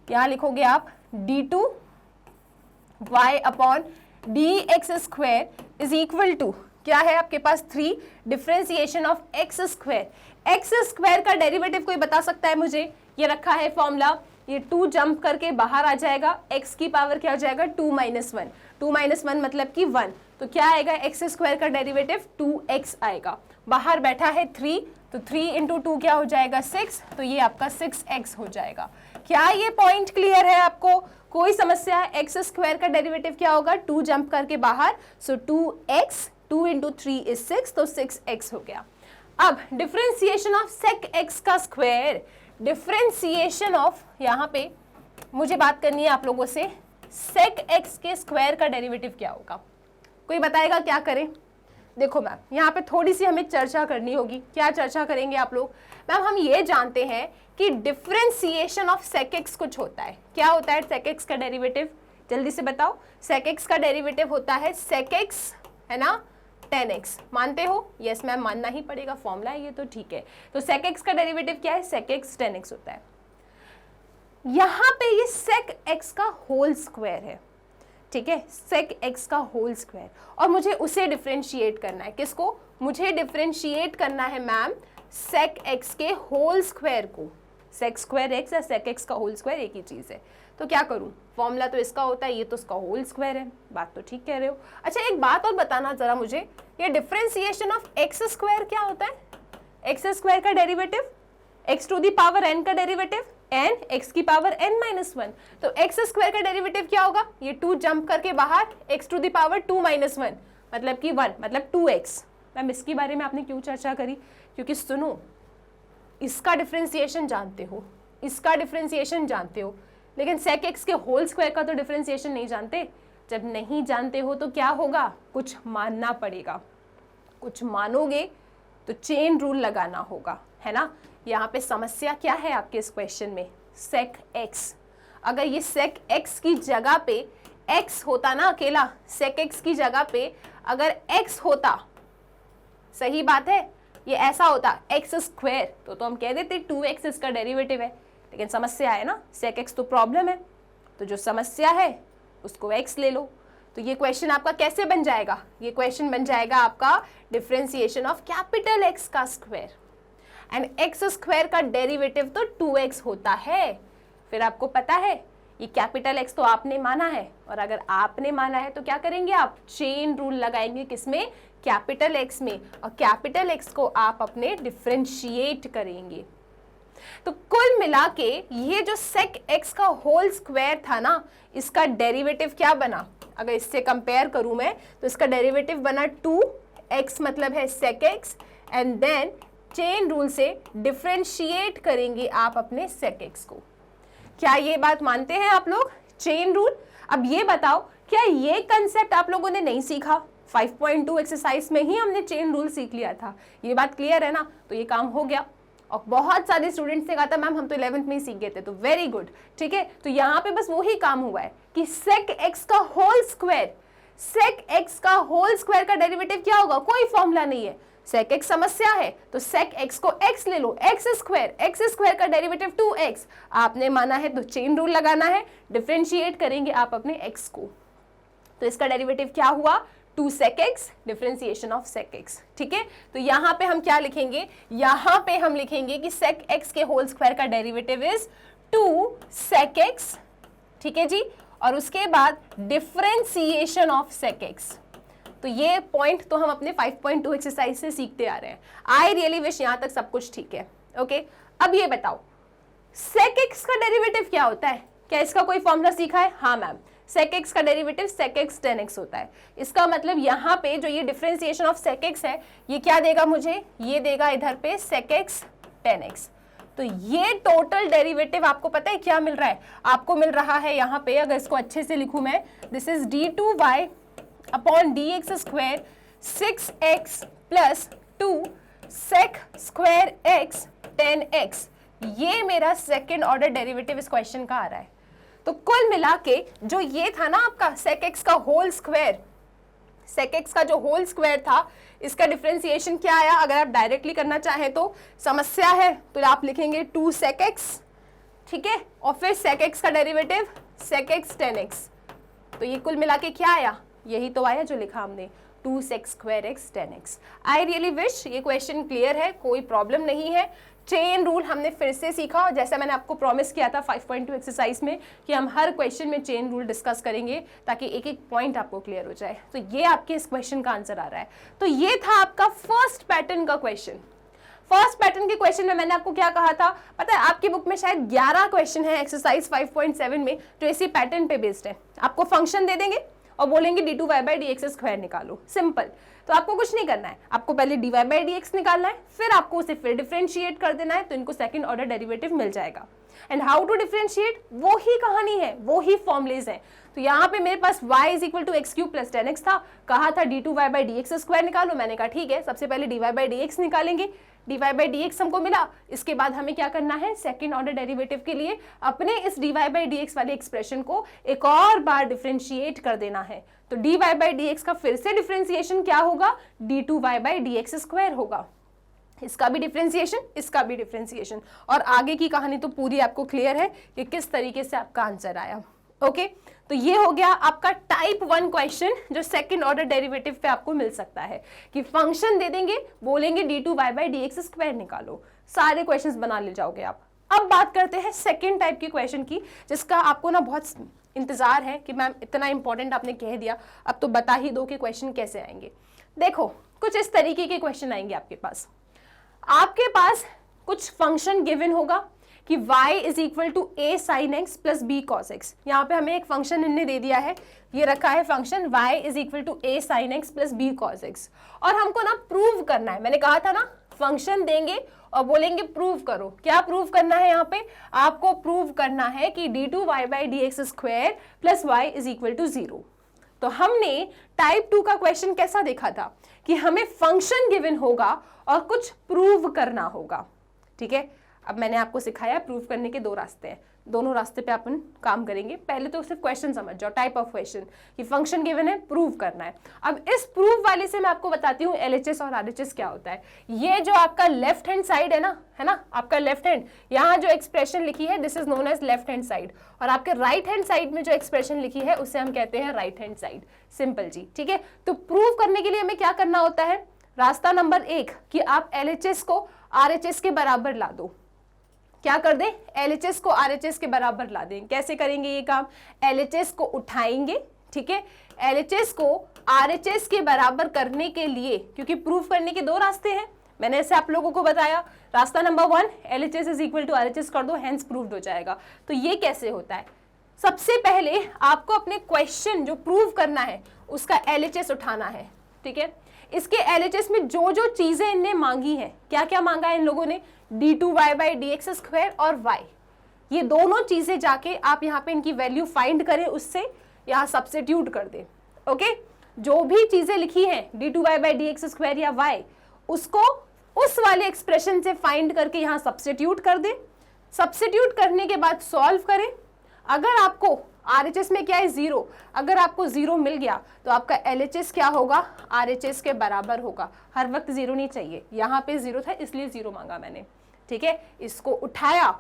यहाँ लिखोगे आप d2y upon dx square is equal to, क्या है आपके पास? 3 differentiation of x square. x square का डेरिवेटिव कोई बता सकता है मुझे? ये रखा है फॉर्मूला, ये 2 जंप करके बाहर आ जाएगा, x की पावर क्या हो जाएगा? 2-1, 2-1 मतलब कि 1। तो क्या आएगा? x स्क्वायर का डेरिवेटिव 2x आएगा, बाहर बैठा है 3, तो 3 इंटू 2 क्या हो जाएगा? 6, तो ये आपका 6x हो जाएगा। क्या ये पॉइंट क्लियर है आपको? कोई समस्या है? x स्क्वायर का डेरिवेटिव क्या होगा? 2 जंप करके बाहर, सो 2x, 2 इंटू 3 इज 6, तो 6x हो गया। अब डिफरेंशिएशन ऑफ sec x का स्क्वायर, डिफरेंशिएशन ऑफ, यहाँ पे मुझे बात करनी है आप लोगों से, sec x के स्क्वायर का डेरिवेटिव क्या होगा? कोई बताएगा क्या करें? देखो मैम, यहाँ पे थोड़ी सी हमें चर्चा करनी होगी। क्या चर्चा करेंगे आप लोग? मैम, हम ये जानते हैं कि डिफरेंशिएशन ऑफ sec x कुछ होता है। क्या होता है sec x का डेरिवेटिव? जल्दी से बताओ। sec x का डेरिवेटिव होता है sec x, है ना, 10x। मानते हो? यस मैम, मानना ही पड़ेगा, फॉर्मूला है ये, तो ठीक है। तो sec x का डेरिवेटिव क्या है? sec x 10x होता है। यहाँ पे ये sec x का होल स्क्वायर है, ठीक है, sec x का होल स्क्वायर, और मुझे उसे डिफरेंशिएट करना है। किसको? मुझे डिफरेंशिएट करना है मैम सेक एक्स के होल स्क्वायर को, सेक स्क्वायर एक्स या सेक एक्स का होल स्क्वायर एक ही चीज़ है, तो क्या करूं, फॉर्मूला तो इसका होता है, ये तो इसका होल स्क्वायर है, बात तो ठीक कह रहे हो। अच्छा एक बात और बताना जरा मुझे, ये डिफरेंशिएशन ऑफ एक्स स्क्वायर क्या होता है, एक्स स्क्वायर का derivative, x to the power n का डेरिवेटिव, एन एक्स की पावर एन माइनस वन, तो एक्स स्क्वायर का डेरिवेटिव क्या होगा, ये 2 जंप करके बाहर, x to the power 2 minus one मतलब कि 1 मतलब 2x। मैम इसके बारे में आपने क्यों चर्चा करी, क्योंकि सुनो इसका डिफरेंशिएशन जानते हो, इसका डिफरेंशिएशन जानते हो, लेकिन सेक एक्स के होल स्क्वायर का तो डिफरेंशिएशन नहीं जानते। जब नहीं जानते हो तो क्या होगा, कुछ मानना पड़ेगा, कुछ मानोगे तो चेन रूल लगाना होगा, है ना। यहाँ पे समस्या क्या है आपके इस क्वेश्चन में, सेक एक्स, अगर ये सेक एक्स की जगह पे एक्स होता ना अकेला, सेक एक्स की जगह पे अगर एक्स होता, सही बात है, ये ऐसा होता एक्स स्क्वायर तो हम कह देते 2x इसका डेरिवेटिव है, लेकिन समस्या है ना, सेक एक्स तो प्रॉब्लम है, तो जो समस्या है उसको x ले लो। तो ये क्वेश्चन आपका कैसे बन जाएगा, ये क्वेश्चन बन जाएगा आपका डिफरेंशिएशन ऑफ कैपिटल एक्स का स्क्वायर, एंड एक्स स्क्वायर का डेरिवेटिव तो 2x होता है। फिर आपको पता है ये कैपिटल एक्स तो आपने माना है, और अगर आपने माना है तो क्या करेंगे आप, चेन रूल लगाएंगे किसमें, कैपिटल एक्स में, और कैपिटल एक्स को आप अपने डिफरेंशिएट करेंगे। तो कुल मिला के ये जो सेक एक्स का होल स्क्वायर था ना, इसका डेरिवेटिव क्या बना, अगर इससे कंपेयर करूं मैं तो इसका डेरिवेटिव बना 2x मतलब है sec x, and then chain rule से डिफरेंशिएट करेंगे आप अपने सेक एक्स को। क्या ये बात मानते हैं आप लोग, चेन रूल। अब ये बताओ क्या ये कंसेप्ट आप लोगों ने नहीं सीखा, 5.2 एक्सरसाइज में ही हमने चेन रूल सीख लिया था, ये बात क्लियर है ना, तो ये काम हो गया। और बहुत सारे स्टूडेंट्स ने कहा था मैम हम तो 11th में ही सीख गए थे, तो वेरी गुड, ठीक है। तो यहाँ पे बस वही काम हुआ है कि सेक एक्स का होल स्क्वायर, सेक एक्स का होल स्क्वायर का डेरिवेटिव क्या होगा, कोई फॉर्मूला नहीं है, सेक एक्स समस्या है तो सेक एक्स को x ले लो, एक्स स्क्वायर का डेरिवेटिव 2x, आपने माना है तो चेन रूल लगाना है, डिफरेंशिएट करेंगे आप अपने x को, तो इसका डेरिवेटिव क्या हुआ 2 sec x, differentiation of sec x, ठीक है। तो यहाँ पे हम क्या लिखेंगे, यहाँ पे हम लिखेंगे कि sec x के होल स्क्वायर का डेरिवेटिव इज 2 sec x, ठीक है जी, और उसके बाद डिफरेंशिएशन ऑफ sec x। तो ये पॉइंट तो हम अपने 5.2 एक्सरसाइज से सीखते आ रहे हैं। आई रियली विश यहाँ तक सब कुछ ठीक है, ओके। अब ये बताओ sec x का डेरिवेटिव क्या होता है, क्या इसका कोई फॉर्मूला सीखा है, हाँ मैम, sec x का derivative sec x tan x होता है। इसका मतलब यहाँ पे जो ये डिफरेंशिएशन ऑफ sec x है, ये क्या देगा मुझे, ये देगा इधर पे sec x tan x। तो ये टोटल डेरिवेटिव आपको पता है क्या मिल रहा है, आपको मिल रहा है यहाँ पे, अगर इसको अच्छे से लिखूं मैं, this is d2y upon dx square 6x plus 2 sec square x tan x, ये मेरा सेकेंड ऑर्डर डेरिवेटिव इस क्वेश्चन का आ रहा है। तो कुल मिला के जो ये था ना आपका sec x का होल स्क्वायर, sec x का जो होल स्क्वायर था, इसका डिफरेंशिएशन क्या आया, अगर आप डायरेक्टली करना चाहें तो समस्या है तो आप लिखेंगे 2 sec x, ठीक है, और फिर sec x का derivative sec x tan x, तो ये कुल मिला के क्या आया, यही तो आया जो लिखा हमने 2 sec square x tan x। आई रियली विश ये क्वेश्चन क्लियर है, कोई प्रॉब्लम नहीं है। चेन रूल हमने फिर से सीखा, और जैसा मैंने आपको प्रॉमिस किया था 5.2 एक्सरसाइज में कि हम हर क्वेश्चन में चेन रूल डिस्कस करेंगे ताकि एक एक पॉइंट आपको क्लियर हो जाए। तो ये आपके इस क्वेश्चन का आंसर आ रहा है। तो ये था आपका फर्स्ट पैटर्न का क्वेश्चन। फर्स्ट पैटर्न के क्वेश्चन में मैंने आपको क्या कहा था पता है, आपकी बुक में शायद 11 क्वेश्चन है एक्सरसाइज 5.7 में जो इसी पैटर्न पे बेस्ड है। आपको फंक्शन दे देंगे और बोलेंगे d2y/dx स्क्वायर निकालो, सिंपल। तो आपको कुछ नहीं करना है, आपको पहले dy/dx निकालना है, फिर आपको उसे फिर डिफरेंशिएट कर देना है, तो इनको सेकंड ऑर्डर डेरिवेटिव मिल जाएगा। एंड हाउ टू डिफरेंशिएट, वो ही कहानी है, वो ही फॉर्मुलेज है। तो यहाँ पे मेरे पास y = x³ + 10x था, कहा था d2y/dx स्क्वायर निकालो, मैंने कहा ठीक है, सबसे पहले dy/dx निकालेंगे, dy/dx हमको मिला, इसके बाद हमें क्या करना है, सेकंड ऑर्डर डेरिवेटिव के लिए अपने इस dy/dx वाले एक्सप्रेशन को एक और बार डिफरेंशिएट कर देना है। तो dy/dx का फिर से डिफरेंशिएशन क्या होगा, d2y/dx स्क्वायर होगा, इसका भी डिफरेंशिएशन, इसका भी डिफरेंशिएशन, और आगे की कहानी तो पूरी आपको क्लियर है कि किस तरीके से आपका आंसर आया। ओके तो ये हो गया आपका टाइप 1 क्वेश्चन जो सेकंड ऑर्डर डेरिवेटिव पे आपको मिल सकता है कि फंक्शन दे देंगे, बोलेंगे d2y/dx² निकालो, सारे क्वेश्चंस बना ले जाओगे आप। अब बात करते हैं सेकंड टाइप की क्वेश्चन की, जिसका आपको ना बहुत इंतजार है कि मैम इतना इंपॉर्टेंट आपने कह दिया, अब तो बता ही दो कि क्वेश्चन कैसे आएंगे। देखो कुछ इस तरीके के क्वेश्चन आएंगे आपके पास कुछ फंक्शन गिवन होगा कि y is equal to a sin x plus b cos x। यहाँ पे हमें एक फंक्शन इनने दे दिया है, ये रखा है function y is equal to a sin x plus b cos x, और हमको ना प्रूव करना है। मैंने कहा था ना फंक्शन देंगे और बोलेंगे प्रूव करो। क्या प्रूव करना है? यहाँ पे आपको प्रूव करना है कि d2y/dx² plus y is equal to 0। तो हमने टाइप 2 का क्वेश्चन कैसा देखा था कि हमें फंक्शन गिवन होगा और कुछ प्रूव करना होगा। ठीक है, अब मैंने आपको सिखाया प्रूव करने के दो रास्ते हैं, दोनों रास्ते पे अपन काम करेंगे। पहले तो सिर्फ क्वेश्चन समझ जाओ, टाइप ऑफ क्वेश्चन कि फंक्शन गिवन है, प्रूव करना है। अब इस प्रूव वाले से मैं आपको बताती हूँ LHS और RHS क्या होता है। ये जो आपका लेफ्ट हैंड साइड है ना आपका लेफ्ट हैंड, यहाँ जो एक्सप्रेशन लिखी है this is known as left hand side, और आपके राइट हैंड साइड में जो एक्सप्रेशन लिखी है उसे हम कहते हैं राइट हैंड साइड। सिंपल जी, ठीक है। तो प्रूव करने के लिए हमें क्या करना होता है? रास्ता नंबर 1 कि आप LHS को RHS के बराबर ला दो। क्या कर दें? LHS को RHS के बराबर ला दें। कैसे करेंगे ये काम? LHS को उठाएंगे, ठीक है। LHS को RHS के बराबर करने के लिए, क्योंकि प्रूफ करने के दो रास्ते हैं, मैंने ऐसे आप लोगों को बताया। रास्ता number 1 LHS is equal to RHS कर दो, हेंस प्रूव्ड हो जाएगा। तो ये कैसे होता है? सबसे पहले आपको अपने क्वेश्चन जो प्रूव करना है उसका LHS उठाना है, ठीक है। इसके LHS में जो जो चीजें इनने मांगी हैं, क्या क्या मांगा है इन लोगों ने? d2y/dx² और y, ये दोनों चीजें जाके आप यहाँ पे इनकी वैल्यू फाइंड करें, उससे यहाँ सब्स्टिट्यूट कर दें। ओके, जो भी चीजें लिखी हैं d2y/dx² या y, उसको उस वाले एक्सप्रेशन से फाइंड करके यहाँ सब्स्टिट्यूट कर दें। सब्स्टिट्यूट करने के बाद सॉल्व करें। अगर आपको RHS में क्या है? 0। अगर आपको 0 मिल गया तो आपका LHS क्या होगा? RHS के बराबर होगा। हर वक्त 0 नहीं चाहिए, यहाँ पे 0 था इसलिए 0 मांगा मैंने, ठीक है। इसको उठाया,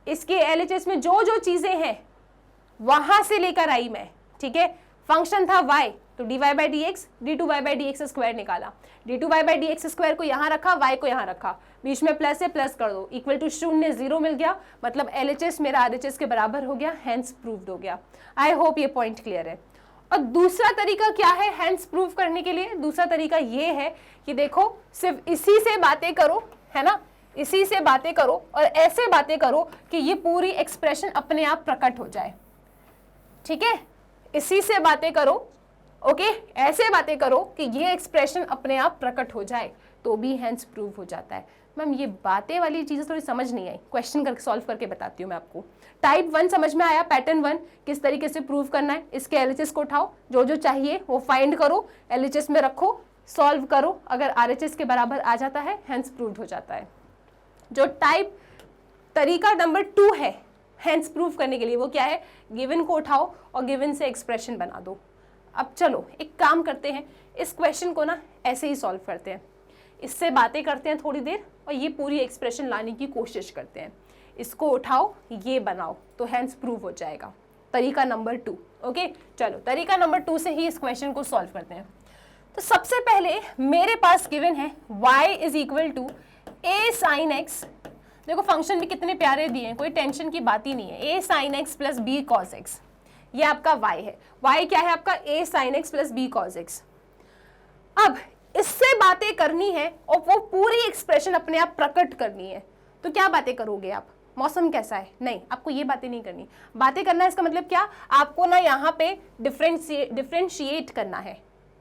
इसके LHS में जो जो चीजें हैं वहां से लेकर आई मैं, ठीक है। फंक्शन था y, तो dy/dx, d2y/dx² निकाला। d2y/dx² को यहाँ रखा, y को यहाँ रखा, बीच में प्लस है, प्लस कर दो, इक्वल टू 0 0 मिल गया, मतलब LHS मेरा RHS के बराबर हो गया, हेंस प्रूव्ड हो गया। आई होप ये पॉइंट क्लियर है। और दूसरा तरीका क्या है हेंस प्रूव करने के लिए? दूसरा तरीका ये है कि देखो सिर्फ इसी से बातें करो, है ना, इसी से बातें करो और ऐसे बातें करो कि ये पूरी एक्सप्रेशन अपने आप प्रकट हो जाए, ठीक है। इसी से बातें करो, ओके, ऐसे बातें करो कि ये एक्सप्रेशन अपने आप प्रकट हो जाए, तो भी हेंस प्रूव हो जाता है। मैम ये बातें वाली चीजें थोड़ी समझ नहीं आई, क्वेश्चन करके सॉल्व करके बताती हूँ मैं आपको। टाइप 1 समझ में आया, पैटर्न 1 किस तरीके से प्रूव करना है। इसके LHS को उठाओ, जो जो चाहिए वो फाइंड करो, LHS में रखो, सॉल्व करो। अगर RHS के बराबर आ जाता है हेंस प्रूव्ड हो जाता है। जो टाइप तरीका नंबर 2 है हेंस प्रूव करने के लिए, वो क्या है? गिवन को उठाओ और गिवन से एक्सप्रेशन बना दो। अब चलो एक काम करते हैं, इस क्वेश्चन को ना ऐसे ही सॉल्व करते हैं, इससे बातें करते हैं थोड़ी देर और ये पूरी एक्सप्रेशन लाने की कोशिश करते हैं। इसको उठाओ, ये बनाओ, तो हेंस प्रूव हो जाएगा। तरीका नंबर 2, ओके। चलो तरीका नंबर 2 से ही इस क्वेश्चन को सॉल्व करते हैं। तो सबसे पहले मेरे पास गिवन है y is equal to a sin x। देखो फंक्शन भी कितने प्यारे दिए हैं, कोई टेंशन की बात ही नहीं है। a sin x plus b cos x, ये आपका y है। y क्या है आपका? a sin x plus b cos x। अब इससे बातें करनी है और वो पूरी एक्सप्रेशन अपने आप प्रकट करनी है, तो क्या बातें करोगे आप? मौसम कैसा है? नहीं, आपको ये बातें नहीं करनी। बातें करना है इसका मतलब क्या? आपको ना यहाँ पे डिफरेंशिएट करना है।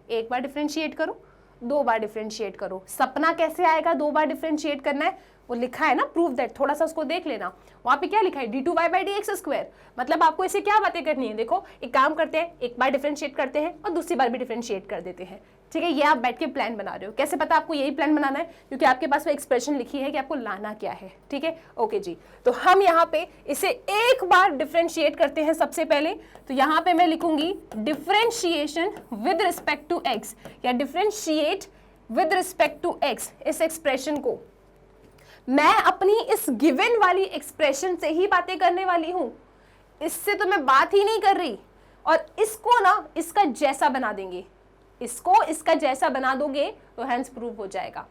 एक बार डिफरेंशिएट करो, 2 बार डिफरेंशिएट करो। सपना कैसे आएगा? 2 बार डिफरेंशिएट करना है, वो लिखा है ना प्रूव दैट, थोड़ा सा उसको देख लेना। वहां पे क्या लिखा है? d2y/dx²। मतलब आपको इसे क्या बातें करनी है? देखो एक काम करते हैं, एक बार डिफरेंशिएट करते हैं और दूसरी बार भी डिफरेंशिएट कर देते हैं, ठीक है। ये आप बैठ के प्लान बना रहे हो। कैसे पता आपको यही प्लान बनाना है? क्योंकि आपके पास वो एक्सप्रेशन लिखी है कि आपको लाना क्या है, ठीक है। ओके जी, तो हम यहाँ पे इसे एक बार डिफरेंशिएट करते हैं सबसे पहले। तो यहाँ पे मैं लिखूंगी differentiation with respect to x, या differentiate with respect to x। इस एक्सप्रेशन को मैं अपनी इस गिवन वाली एक्सप्रेशन से ही बातें करने वाली हूं। इससे तो मैं बात ही नहीं कर रही, और इसको ना इसका जैसा बना देंगे, इसको इसका जैसा बना दोगे तो हैंस प्रूव हो जाएगा।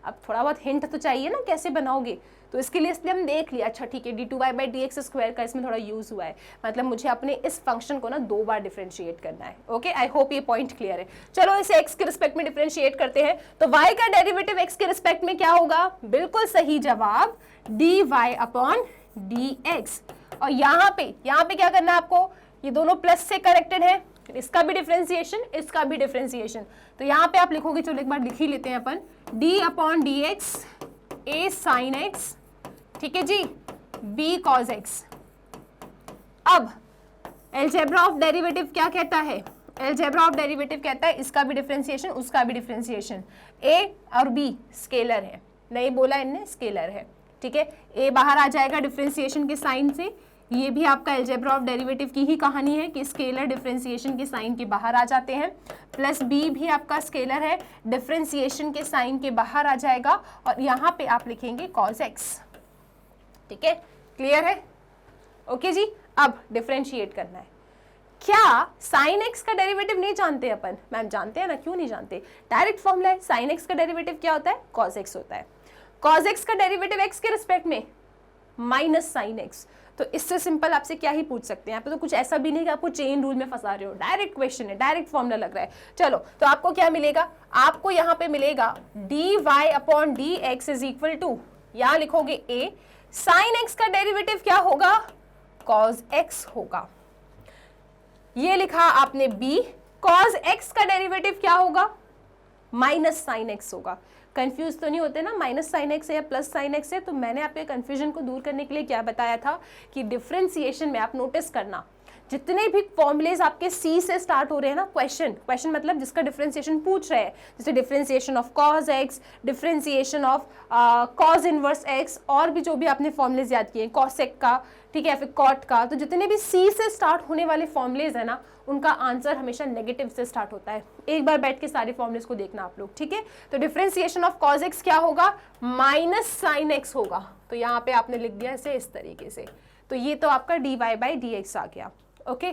अब थोड़ा बहुत हिंट तो चाहिए ना कैसे बनाओगे, तो इसके लिए इसलिए हम देख लिया, अच्छा ठीक है d2y/dx² का इसमें थोड़ा यूज हुआ है, मतलब मुझे अपने इस फंक्शन को ना 2 बार डिफरेंशिएट करना है। ओके, आई होप ये पॉइंट क्लियर है। चलो इसे x के रिस्पेक्ट में डिफरेंशिएट करते हैं, तो y का डेरिवेटिव x के रिस्पेक्ट में क्या होगा? बिल्कुल सही जवाब dy/dx। और यहाँ पे क्या करना है आपको, ये दोनों प्लस से करेक्टेड है, इसका भी डिफरेंशिएशन, इसका भी डिफरेंशिएशन, तो यहाँ पे आप लिखोगे, चलो एक बार लिख ही लेते हैं अपन, d/dx a sin x, ठीक है जी, b cos x। अब अलजेब्रा ऑफ डेरिवेटिव क्या कहता है? अलजेब्रा ऑफ डेरिवेटिव कहता है इसका भी डिफरेंशिएशन, उसका भी डिफरेंशिएशन। a और b स्केलर है, नहीं बोला इनने, स्केलर है, ठीक है। a बाहर आ जाएगा डिफरेंशिएशन के साइन से, ये भी आपका अलजेब्रा ऑफ डेरिवेटिव की ही कहानी है कि स्केलर डिफरेंशिएशन के साइन के बाहर आ जाते हैं, प्लस b भी आपका स्केलर है, डिफरेंशिएशन के साइन के बाहर आ जाएगा, और यहाँ पे आप लिखेंगे cos x, ठीक है, क्लियर है? ओके जी, अब डिफरेंशिएट करना है। क्या sin x का डेरिवेटिव नहीं जानते अपन? मैम जानते हैं ना, क्यों नहीं जानते, डायरेक्ट फॉर्मूला है, sin x का डेरिवेटिव क्या होता है? cos x होता है। cos x का डेरिवेटिव x के रिस्पेक्ट में माइनस sin x, तो इससे सिंपल आपसे क्या ही पूछ सकते हैं, यहाँ पे तो कुछ ऐसा भी नहीं कि आपको चेन रूल में फंसा रहे हो, डायरेक्ट क्वेश्चन है, डायरेक्ट फॉर्मूला लग रहा है। चलो, तो आपको क्या मिलेगा? आपको यहाँ पे मिलेगा dy/dx इज इक्वल टू, यहाँ लिखोगे a, sin x का डेरिवेटिव क्या होगा? cos x होगा। ये लिखा आपने b, cos x का डेरिवेटिव क्या होगा? माइनस sin x होगा। कंफ्यूज तो नहीं होते ना, माइनस साइन एक्स है या प्लस साइन एक्स है? तो मैंने आपके कंफ्यूजन को दूर करने के लिए क्या बताया था कि डिफरेंशिएशन में आप नोटिस करना, जितने भी फॉर्मुलेज आपके सी से स्टार्ट हो रहे हैं ना, क्वेश्चन मतलब जिसका डिफरेंशिएशन पूछ रहे हैं, जैसे differentiation of cos x, differentiation of cos inverse x, और भी जो भी आपने फॉर्मुलेज याद किए, cosec का, ठीक है, फिर cot का, तो जितने भी सी से स्टार्ट होने वाले फॉर्मुलेज है ना, उनका आंसर हमेशा नेगेटिव से स्टार्ट होता है। एक बार बैठ के सारे फॉर्मुलेज को देखना आप लोग, ठीक है। तो डिफरेंशिएशन ऑफ cos x क्या होगा? माइनस sin x होगा, तो यहाँ पे आपने लिख दिया इसे इस तरीके से, तो ये तो आपका dy/dx आ गया। ओके,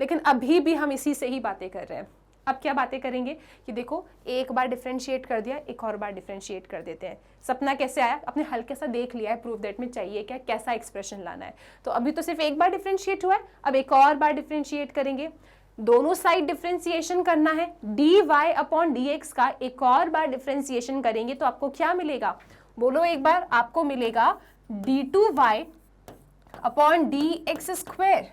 लेकिन अभी भी हम इसी से ही बातें कर रहे हैं। अब क्या बातें करेंगे कि देखो, एक बार डिफरेंशिएट कर दिया, एक और बार डिफरेंशिएट कर देते हैं। सपना कैसे आया? अपने हल्के सा देख लिया है, प्रूफ दैट में चाहिए क्या, कैसा एक्सप्रेशन लाना है। तो अभी तो सिर्फ एक बार डिफरेंशिएट हुआ है, अब एक और बार डिफरेंशिएट करेंगे, दोनों साइड डिफरेंशिएशन करना है, dy/dx का एक और बार डिफरेंशिएशन करेंगे तो आपको क्या मिलेगा? बोलो एक बार, आपको मिलेगा d2y/dx²,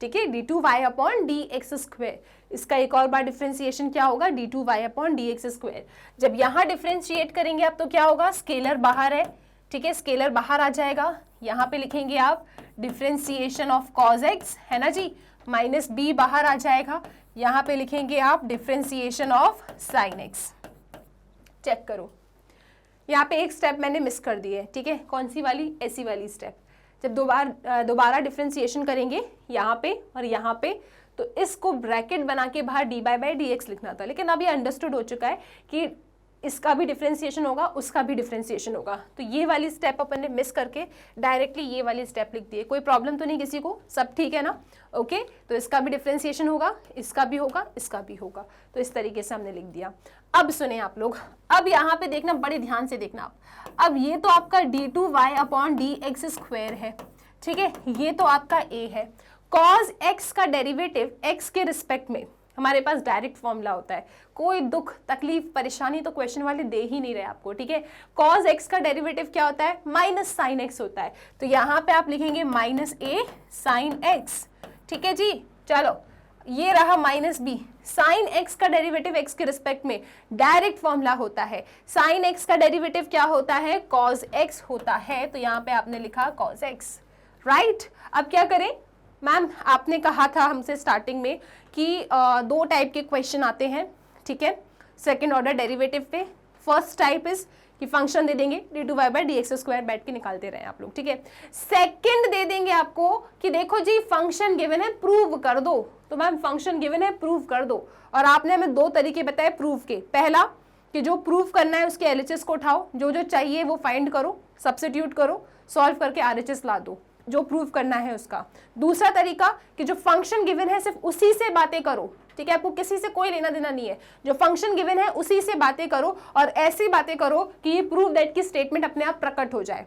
ठीक है, d2y/dx²। इसका एक और बार डिफरेंशिएशन क्या होगा? d2y/dx²। जब यहाँ डिफरेंशिएट करेंगे आप तो क्या होगा? स्केलर बाहर है, ठीक है, स्केलर बाहर आ जाएगा, यहाँ पे लिखेंगे आप डिफरेंशिएशन ऑफ cos x, है ना जी, माइनस b बाहर आ जाएगा, यहाँ पे लिखेंगे आप differentiation of sin x। Check करो, यहाँ पे एक स्टेप मैंने मिस कर दी है, ठीक है, कौन सी वाली? ऐसी वाली स्टेप। जब दोबारा डिफरेंशिएशन करेंगे यहाँ पे और यहाँ पे, तो इसको ब्रैकेट बना के बाहर dy/dx लिखना था, लेकिन अब ये अंडरस्टूड हो चुका है कि इसका भी डिफरेंशिएशन होगा, उसका भी डिफरेंशिएशन होगा, तो ये वाली स्टेप अपन ने मिस करके डायरेक्टली ये वाली स्टेप लिख दी है। कोई प्रॉब्लम तो नहीं किसी को? सब ठीक है ना? ओके, तो इसका भी डिफरेंशिएशन होगा, इसका भी होगा, इसका भी होगा, तो इस तरीके से हमने लिख दिया। अब सुने आप लोग, अब यहाँ पे देखना, बड़े ध्यान से देखना आप, अब ये तो आपका d2y/dx² है, ठीक है, ये तो आपका a है। cos x का डेरिवेटिव x के रिस्पेक्ट में हमारे पास डायरेक्ट फॉर्मूला होता है, कोई दुख तकलीफ परेशानी तो क्वेश्चन वाले दे ही नहीं रहे आपको, ठीक है। cos x का डेरिवेटिव क्या होता है? माइनस sin x होता है, तो यहाँ पे आप लिखेंगे माइनस a sin x, ठीक है जी। चलो, ये रहा माइनस b, sin x का डेरिवेटिव x के रिस्पेक्ट में डायरेक्ट फॉर्मूला होता है, sin x का डेरिवेटिव क्या होता है? cos x होता है, तो यहाँ पे आपने लिखा cos x, राइट। अब क्या करें? मैम आपने कहा था हमसे स्टार्टिंग में कि 2 टाइप के क्वेश्चन आते हैं, ठीक है, सेकेंड ऑर्डर डेरिवेटिव पे। फर्स्ट टाइप इज कि फंक्शन दे देंगे d2y/dx² बैठ के निकालते रहे आप लोग, ठीक है। सेकंड दे देंगे आपको कि देखो जी फंक्शन गिवन है, प्रूव कर दो, तो मैम फंक्शन गिवन है, प्रूव कर दो, और आपने हमें 2 तरीके बताए प्रूव के। पहला कि जो प्रूव करना है उसके LHS को उठाओ, जो जो चाहिए वो फाइंड करो, सब्स्टिट्यूट करो, सॉल्व करके RHS ला दो, जो प्रूव करना है उसका। दूसरा तरीका कि जो फंक्शन गिवन है सिर्फ उसी से बातें करो, ठीक है, आपको किसी से कोई लेना देना नहीं है, जो फंक्शन गिवन है उसी से बातें करो और ऐसी बातें करो कि ये प्रूव दैट की स्टेटमेंट अपने आप प्रकट हो जाए।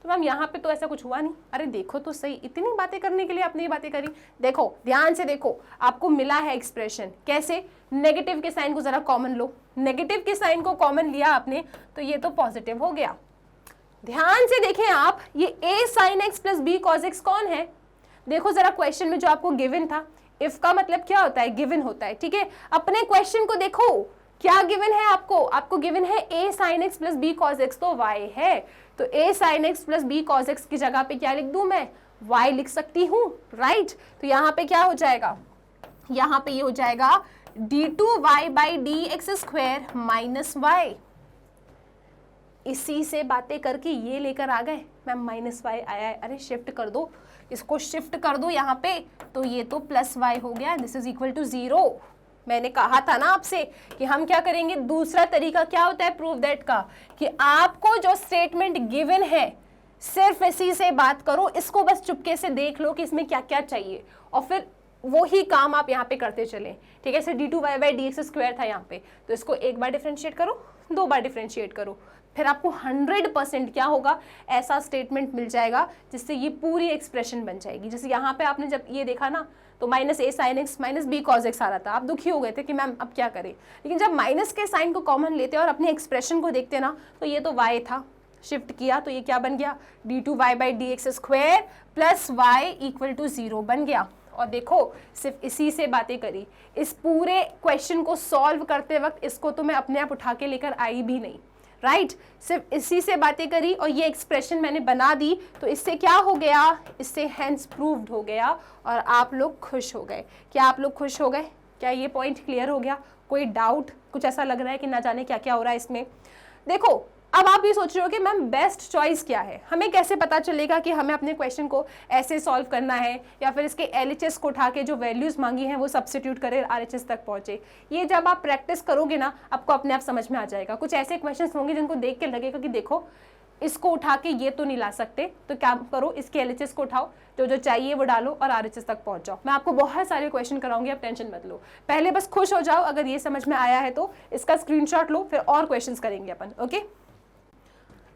तो मैम यहाँ पे तो ऐसा कुछ हुआ नहीं, अरे देखो तो सही, इतनी बातें करने के लिए आपने ये बातें करी। देखो ध्यान से देखो, आपको मिला है एक्सप्रेशन, कैसे, नेगेटिव के साइन को जरा कॉमन लो, नेगेटिव के साइन को कॉमन लिया आपने तो ये तो पॉजिटिव हो गया। ध्यान से देखें आप, ये a sin x plus b cos x कौन है, देखो जरा क्वेश्चन में जो आपको गिवन था, इफ का मतलब क्या होता है, गिवन होता है, ठीक है। अपने क्वेश्चन को देखो क्या गिवन है आपको गिवन है a sin x plus b cos x, तो y है, तो a sin x plus b cos x की जगह पे क्या लिख दूं मैं, y लिख सकती हूँ, राइट। तो यहाँ पे क्या हो जाएगा, यहाँ पे ये हो जाएगा d2y by d x square minus y. इसी से बातें करके ये लेकर आ गए, मैम माइनस वाई आया है, अरे शिफ्ट कर दो, इसको शिफ्ट कर दो यहाँ पे, तो ये तो प्लस वाई हो गया, दिस इज इक्वल टू 0। मैंने कहा था ना आपसे कि हम क्या करेंगे, दूसरा तरीका क्या होता है प्रूव दैट का, कि आपको जो स्टेटमेंट गिवन है सिर्फ इसी से बात करो, इसको बस चुपके से देख लो कि इसमें क्या क्या चाहिए और फिर वो ही काम आप यहाँ पे करते चलें, ठीक है। D two y by d x square था यहाँ पे, तो इसको एक बार डिफ्रेंशिएट करो, दो बार डिफ्रेंशिएट करो, फिर आपको 100% क्या होगा, ऐसा स्टेटमेंट मिल जाएगा जिससे ये पूरी एक्सप्रेशन बन जाएगी। जैसे यहाँ पे आपने जब ये देखा ना, तो minus a sine x minus b cos x आ रहा था, आप दुखी हो गए थे कि मैम अब क्या करें, लेकिन जब माइनस के साइन को कॉमन लेते और अपने एक्सप्रेशन को देखते ना, तो ये तो वाई था, शिफ्ट किया तो ये क्या बन गया, d2y by d x square plus y equal to 0 बन गया। और देखो सिर्फ इसी से बातें करी, इस पूरे क्वेश्चन को सॉल्व करते वक्त इसको तो मैं अपने आप उठा के लेकर आई भी नहीं, राइट, सिर्फ इसी से बातें करी और ये एक्सप्रेशन मैंने बना दी, तो इससे क्या हो गया, इससे हेंस प्रूव्ड हो गया और आप लोग खुश हो गए। क्या आप लोग खुश हो गए, क्या ये पॉइंट क्लियर हो गया, कोई डाउट, कुछ ऐसा लग रहा है कि ना जाने क्या क्या हो रहा है इसमें। देखो अब आप ये सोच रहे हो कि मैम बेस्ट चॉइस क्या है, हमें कैसे पता चलेगा कि हमें अपने क्वेश्चन को ऐसे सॉल्व करना है या फिर इसके एलएचएस को उठा के जो वैल्यूज मांगी हैं वो सब्स्टिट्यूट करे आरएचएस तक पहुंचे। ये जब आप प्रैक्टिस करोगे ना, आपको अपने आप समझ में आ जाएगा। कुछ ऐसे क्वेश्चंस होंगे जिनको देख के लगेगा कि देखो इसको उठा के ये तो नहीं ला सकते, तो क्या करो, इसके एलएचएस को उठाओ, जो जो चाहिए वो डालो और आरएचएस तक पहुंच जाओ। मैं आपको बहुत सारे क्वेश्चन कराऊंगी, आप टेंशन मत लो, पहले बस खुश हो जाओ अगर ये समझ में आया है तो इसका स्क्रीनशॉट लो, फिर और क्वेश्चंस करेंगे अपन।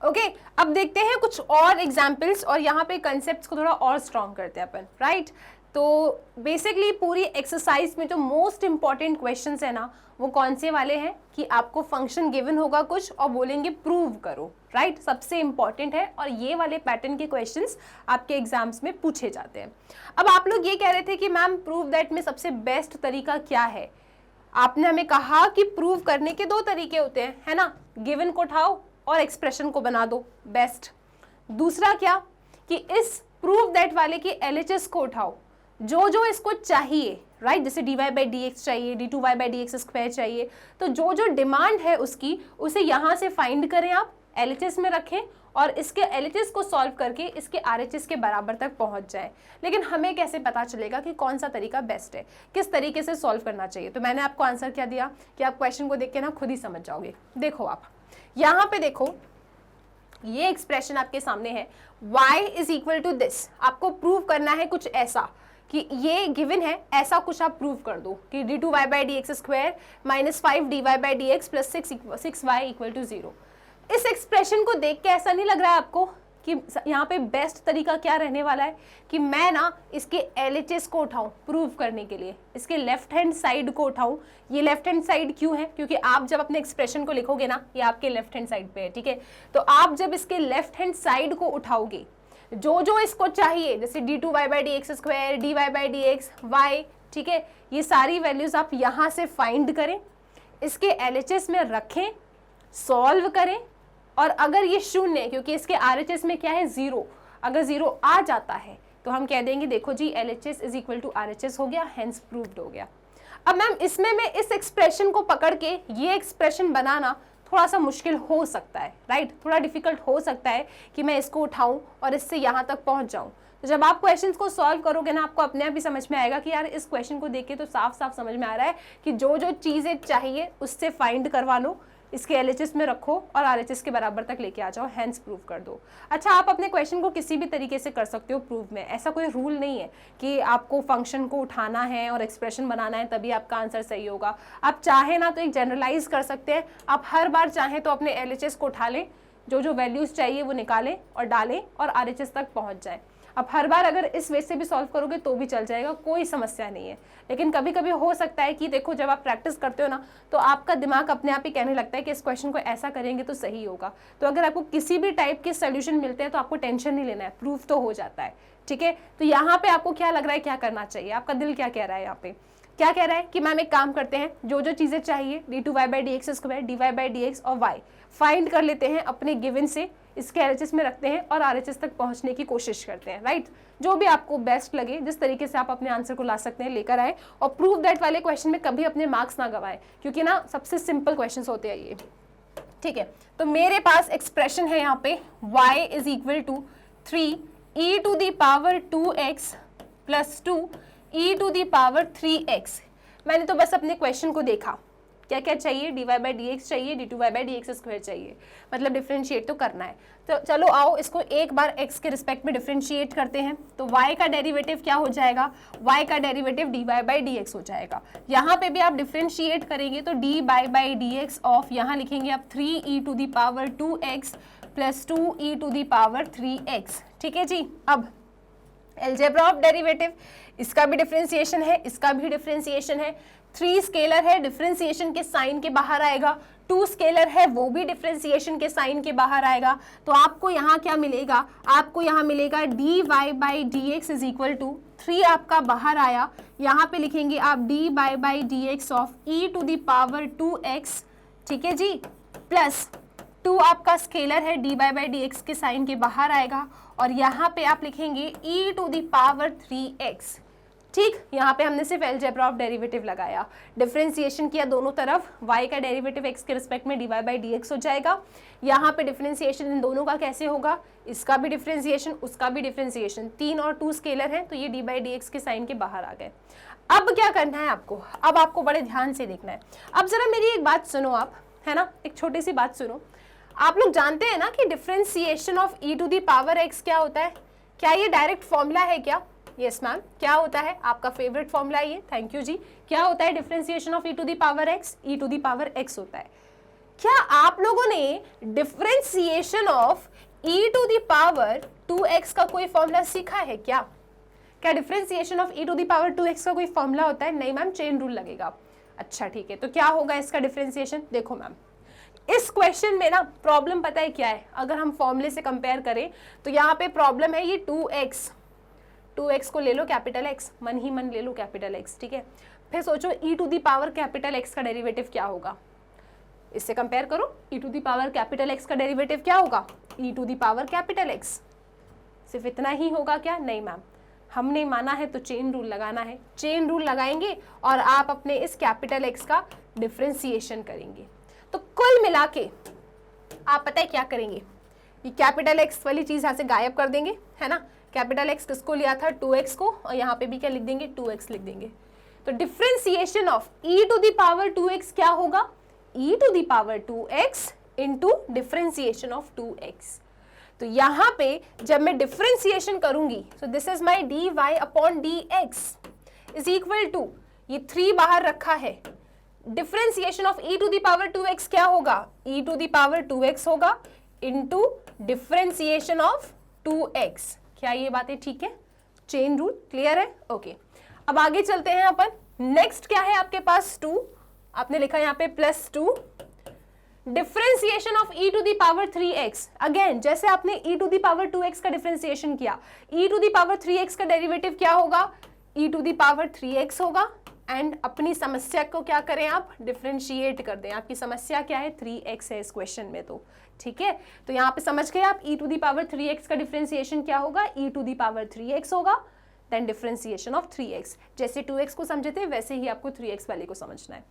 ओके, अब देखते हैं कुछ और एग्जाम्पल्स और यहाँ पे कंसेप्ट्स को थोड़ा और स्ट्रॉन्ग करते हैं अपन, राइट। तो बेसिकली पूरी एक्सरसाइज में जो मोस्ट इंपॉर्टेंट क्वेश्चंस है ना, वो कौन से वाले हैं कि आपको फंक्शन गिवन होगा कुछ और बोलेंगे प्रूव करो, राइट, सबसे इंपॉर्टेंट है और ये वाले पैटर्न के क्वेश्चंस आपके एग्जाम्स में पूछे जाते हैं। अब आप लोग ये कह रहे थे कि मैम प्रूव दैट में सबसे बेस्ट तरीका क्या है, आपने हमें कहा कि प्रूव करने के दो तरीके होते हैं, है ना, गिवन को उठाओ और एक्सप्रेशन को बना दो बेस्ट। दूसरा क्या कि इस प्रूव दैट वाले की एलएचएस को उठाओ, जो जो इसको चाहिए, राइट, जैसे dy बाई डी एक्स चाहिए, d2y by d x square चाहिए, तो जो जो डिमांड है उसकी उसे यहाँ से फाइंड करें, आप एलएचएस में रखें और इसके एलएचएस को सॉल्व करके इसके आरएचएस के बराबर तक पहुंच जाए। लेकिन हमें कैसे पता चलेगा कि कौन सा तरीका बेस्ट है, किस तरीके से सॉल्व करना चाहिए। तो मैंने आपको आंसर क्या दिया कि आप क्वेश्चन को देख के ना खुद ही समझ जाओगे। देखो आप यहाँ पे देखो, ये एक्सप्रेशन आपके सामने है, y is equal to this, आपको प्रूव करना है कुछ ऐसा कि ये गिवन है, ऐसा कुछ आप प्रूव कर दो कि d2y by d x square minus 5dy by d x plus 6y equal to 0। इस एक्सप्रेशन को देख के ऐसा नहीं लग रहा है आपको कि यहाँ पे बेस्ट तरीका क्या रहने वाला है कि मैं ना इसके एलएचएस को उठाऊं प्रूव करने के लिए, इसके लेफ्ट हैंड साइड को उठाऊं। ये लेफ्ट हैंड साइड क्यों है, क्योंकि आप जब अपने एक्सप्रेशन को लिखोगे ना, ये आपके लेफ्ट हैंड साइड पे है, ठीक है। तो आप जब इसके लेफ्ट हैंड साइड को उठाओगे, जो जो इसको चाहिए, जैसे d2y by d x square, dy by d x, y, ठीक है, ये सारी वैल्यूज आप यहाँ से फाइंड करें, इसके एलएचएस में रखें, सॉल्व करें, और अगर ये शून्य है, क्योंकि इसके आरएचएस में क्या है 0, अगर 0 आ जाता है तो हम कह देंगे देखो जी LHS is equal to RHS हो गया, हेंस प्रूव्ड हो गया। अब मैम इसमें मैं इस एक्सप्रेशन को पकड़ के ये एक्सप्रेशन बनाना थोड़ा सा मुश्किल हो सकता है, राइट, थोड़ा डिफिकल्ट हो सकता है कि मैं इसको उठाऊं और इससे यहाँ तक पहुँच जाऊँ। तो जब आप क्वेश्चंस को सॉल्व करोगे ना, आपको अपने आप ही समझ में आएगा कि यार इस क्वेश्चन को देख के तो साफ साफ समझ में आ रहा है कि जो जो चीज़ें चाहिए उससे फाइंड करवा लो, इसके LHS में रखो और RHS के बराबर तक लेके आ जाओ, हैंस प्रूव कर दो। अच्छा, आप अपने क्वेश्चन को किसी भी तरीके से कर सकते हो प्रूव में, ऐसा कोई रूल नहीं है कि आपको फंक्शन को उठाना है और एक्सप्रेशन बनाना है तभी आपका आंसर सही होगा। आप चाहे ना तो एक जनरलाइज कर सकते हैं, आप हर बार चाहें तो अपने LHS को उठा लें, जो जो वैल्यूज चाहिए वो निकालें और डालें और RHS तक पहुंच जाए। अब हर बार अगर इस वे से भी सॉल्व करोगे तो भी चल जाएगा, कोई समस्या नहीं है। लेकिन कभी कभी हो सकता है कि देखो, जब आप प्रैक्टिस करते हो ना तो आपका दिमाग अपने आप ही कहने लगता है कि इस क्वेश्चन को ऐसा करेंगे तो सही होगा। तो अगर आपको किसी भी टाइप के सोल्यूशन मिलते हैं तो आपको टेंशन नहीं लेना है, प्रूफ तो हो जाता है, ठीक है। तो यहाँ पे आपको क्या लग रहा है, क्या करना चाहिए, आपका दिल क्या कह रहा है, यहाँ पे क्या कह रहा है कि मैम एक काम करते हैं, जो जो चीजें चाहिए d2y/dx² dy/dx और y फाइंड कर लेते हैं अपने गिवन से, इसके LHS में रखते हैं और RHS तक पहुंचने की कोशिश करते हैं, राइट। जो भी आपको बेस्ट लगे, जिस तरीके से आप अपने आंसर को ला सकते हैं लेकर आए। और प्रूव दैट वाले क्वेश्चन में कभी अपने मार्क्स ना गवाएं, क्योंकि ना सबसे सिंपल क्वेश्चन होते हैं ये, ठीक है। तो मेरे पास एक्सप्रेशन है यहाँ पे y = 3e⁻²x + 2e⁻3x। मैंने तो बस अपने क्वेश्चन को देखा, क्या क्या चाहिए, dy/dx चाहिए, d2y/dx² चाहिए, मतलब डिफरेंशिएट तो करना है। तो चलो आओ इसको एक बार x के रिस्पेक्ट में डिफरेंशिएट करते हैं। तो y का डेरिवेटिव क्या हो जाएगा, y का डेरिवेटिव dy/dx हो जाएगा। यहाँ पे भी आप डिफरेंशिएट करेंगे तो dy/dx ऑफ, यहाँ लिखेंगे आप 3e⁻²x + 2e⁻3x, ठीक है जी। अब अलजेब्रा ऑफ डेरिवेटिव, इसका भी डिफरेंशिएशन है, इसका भी डिफरेंशिएशन है। 3 स्केलर है, डिफरेंशिएशन के साइन के बाहर आएगा। 2 स्केलर है, वो भी डिफरेंशिएशन के साइन के बाहर आएगा। तो आपको यहाँ क्या मिलेगा, आपको यहाँ मिलेगा dy/dx = 3 आपका बाहर आया, यहाँ पे लिखेंगे आप dy/dx ऑफ e⁻²x, ठीक है जी, प्लस 2 आपका स्केलर है, dy/dx के साइन के बाहर आएगा और यहाँ पे आप लिखेंगे e⁻3x, ठीक। यहाँ पे हमने सिर्फ अलजेब्रा ऑफ डेरिवेटिव लगाया, डिफरेंशिएशन किया दोनों तरफ, y का डेरिवेटिव x के रिस्पेक्ट में dy/dx हो जाएगा। यहाँ पे डिफरेंशिएशन इन दोनों का कैसे होगा, इसका भी डिफरेंशिएशन, उसका भी डिफरेंशिएशन, 3 और 2 स्केलर हैं तो ये dy/dx के साइन के बाहर आ गए। अब क्या करना है आपको, अब आपको बड़े ध्यान से देखना है। अब जरा मेरी एक बात सुनो आप, है ना, एक छोटी सी बात सुनो। आप लोग जानते हैं ना कि डिफरेंशिएशन ऑफ e⁻x क्या होता है, क्या ये डायरेक्ट फॉर्मूला है क्या? यस मैम, क्या होता है, आपका फेवरेट फॉर्मूला ये, थैंक यू जी। क्या होता है डिफरेंशिएशन ऑफ e⁻x, e⁻x होता है। क्या आप लोगों ने डिफरेंशिएशन ऑफ e⁻2x का कोई फॉर्मूला सीखा है क्या? क्या डिफरेंशिएशन ऑफ e⁻2x का कोई फॉर्मूला होता है? नहीं मैम, चेन रूल लगेगा। अच्छा ठीक है, तो क्या होगा इसका डिफरेंशिएशन? देखो मैम, इस क्वेश्चन में ना प्रॉब्लम पता है क्या है, अगर हम फॉर्मूले से कंपेयर करें तो यहाँ पे प्रॉब्लम है ये 2x को ले लो कैपिटल X, मन ही मन ले लो कैपिटल X, ठीक है। फिर सोचो e⁻X का डेरिवेटिव क्या होगा, इससे कंपेयर करो, e⁻X का डेरिवेटिव क्या होगा, e⁻X। सिर्फ इतना ही होगा क्या? नहीं मैम, हमने माना है तो चेन रूल लगाना है, चेन रूल लगाएंगे और आप अपने इस कैपिटल X का डिफरेंशिएशन करेंगे। तो कुल मिला के आप पता है क्या करेंगे, ये कैपिटल X वाली चीज यहाँ से गायब कर देंगे, है ना। कैपिटल X किसको लिया था, 2x को, और यहाँ पे भी क्या लिख देंगे, 2x लिख देंगे। तो डिफरेंशिएशन ऑफ e⁻2x क्या होगा, e⁻2x into differentiation of 2x। तो यहाँ पे जब मैं डिफरेंशिएशन करूंगी, so this is my dy/dx is equal to, ये 3 बाहर रखा है, डिफरेंशिएशन ऑफ e⁻2x क्या होगा, e⁻2x होगा इंटू डिफरेंशिएशन ऑफ 2x। क्या ये बातें ठीक है, चेन रूल क्लियर है? ओके, अब आगे चलते हैं अपन। नेक्स्ट क्या है आपके पास, 2, आपने लिखा यहाँ पे +2, डिफरेंशिएशन ऑफ e⁻3x। अगेन जैसे आपने e⁻2x का डिफरेंशिएशन किया, e⁻3x का डेरिवेटिव क्या होगा, e⁻3x होगा। एंड अपनी समस्या को क्या करें आप, डिफरेंशिएट कर दें। आपकी समस्या क्या है, 3x है इस क्वेश्चन में, तो ठीक है। तो यहाँ पे समझ गए आप, e⁻3x का डिफरेंशिएशन क्या होगा, e⁻3x होगा, देन डिफरेंशिएशन ऑफ 3x। जैसे 2x को समझे थे वैसे ही आपको 3x वाले को समझना है।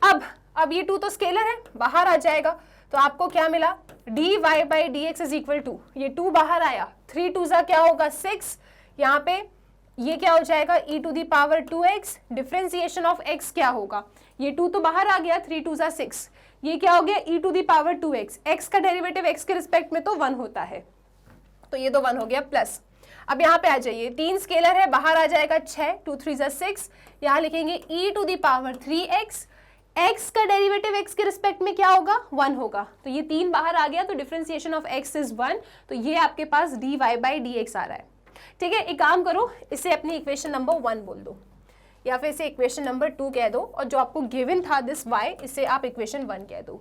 अब ये 2 तो स्केलर है, बाहर आ जाएगा, तो आपको क्या मिला, dy/dx इज इक्वल टू, ये 2 बाहर आया, 3 2 क्या होगा 6, यहाँ पे ये क्या हो जाएगा e to the power 2x, differentiation of x क्या होगा, ये 2 तो बाहर आ गया, 3 2 6, ये क्या हो गया e to the power 2x, x का डेरिवेटिव x के रिस्पेक्ट में तो 1 होता है, तो ये तो 1 हो गया प्लस। अब यहाँ पे आ जाइए, 3 स्केलर है, बाहर आ जाएगा 6, 2 3 6, यहाँ लिखेंगे e to the power 3x, x का डेरिवेटिव x के रिस्पेक्ट में क्या होगा 1 होगा, तो ये 3 बाहर आ गया, तो डिफरेंशिएशन ऑफ x इज 1, तो ये आपके पास dy बाई dx आ रहा है। ठीक है, एक काम करो, इसे अपनी इक्वेशन नंबर 1 बोल दो, या फिर इसे इक्वेशन नंबर 2 कह दो, और जो आपको गिवन था दिस y, इसे आप इक्वेशन 1 कह दो।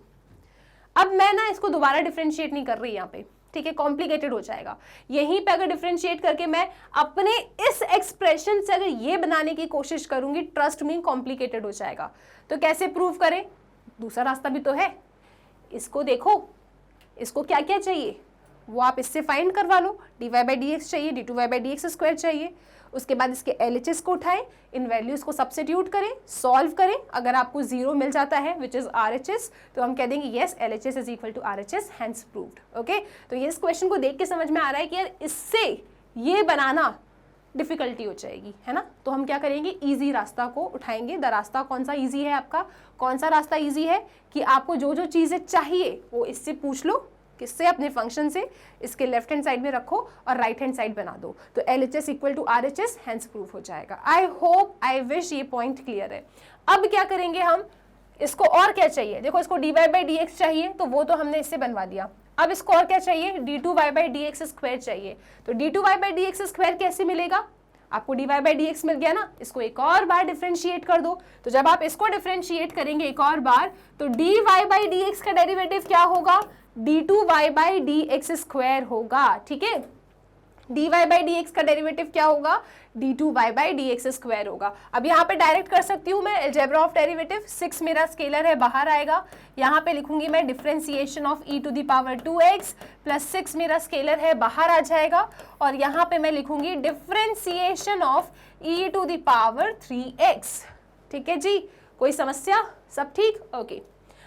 अब मैं ना इसको दोबारा डिफरेंशिएट नहीं कर रही यहाँ पे, ठीक है, कॉम्प्लिकेटेड हो जाएगा। यहीं पे अगर डिफरेंशिएट करके मैं अपने इस एक्सप्रेशन से अगर ये बनाने की कोशिश करूंगी, ट्रस्ट मी कॉम्प्लिकेटेड हो जाएगा। तो कैसे प्रूव करें, दूसरा रास्ता भी तो है, इसको देखो, इसको क्या क्या चाहिए वो आप इससे फाइंड करवा लो, dy बाई डी एक्स चाहिए, d2y by d x square चाहिए, उसके बाद इसके LHS को उठाएं, इन वैल्यूज को सब्स्टिट्यूट करें, सॉल्व करें, अगर आपको 0 मिल जाता है विच इज RHS, तो हम कह देंगे yes LHS is equal to RHS, hence proved. Okay, तो ये इस क्वेश्चन को देख के समझ में आ रहा है कि यार इससे ये बनाना डिफिकल्टी हो जाएगी, है ना, तो हम क्या करेंगे, इजी रास्ता को उठाएंगे। द रास्ता कौन सा इजी है आपका, कौन सा रास्ता इजी है कि आपको जो जो चीज़ें चाहिए वो इससे पूछ लो, किससे, अपने फंक्शन से, इसके लेफ्ट हैंड साइड में रखो और राइट हैंड साइड बना दो, तो LHS equal to RHS, hence proof हो जाएगा। आई होप, आई विश ये पॉइंट क्लियर है। अब क्या करेंगे हम, इसको और क्या चाहिए, देखो इसको dy बाई डी एक्स चाहिए, तो वो तो हमने इससे बनवा दिया। अब इसको और क्या चाहिए, d2y by d x square चाहिए, तो d2y by d x square कैसे मिलेगा, आपको dy बाई डी एक्स मिल गया ना, इसको एक और बार डिफरेंशिएट कर दो, तो जब आप इसको डिफरेंशिएट करेंगे एक और बार, तो dy बाई डी एक्स का डेरिवेटिव क्या होगा, d2y by d x square होगा। ठीक है, dy बाई डी एक्स का डेरिवेटिव क्या होगा, d2y by d x square होगा। अब यहाँ पे डायरेक्ट कर सकती हूँ मैं अलजेब्रा ऑफ डेरिवेटिव, 6 मेरा स्केलर है, बाहर आएगा, यहाँ पे लिखूंगी मैं differentiation of e to the power 2x plus 6 मेरा स्केलर है, बाहर आ जाएगा, और यहाँ पे मैं लिखूंगी differentiation of e to the power 3x। ठीक है जी, कोई समस्या, सब ठीक, ओके।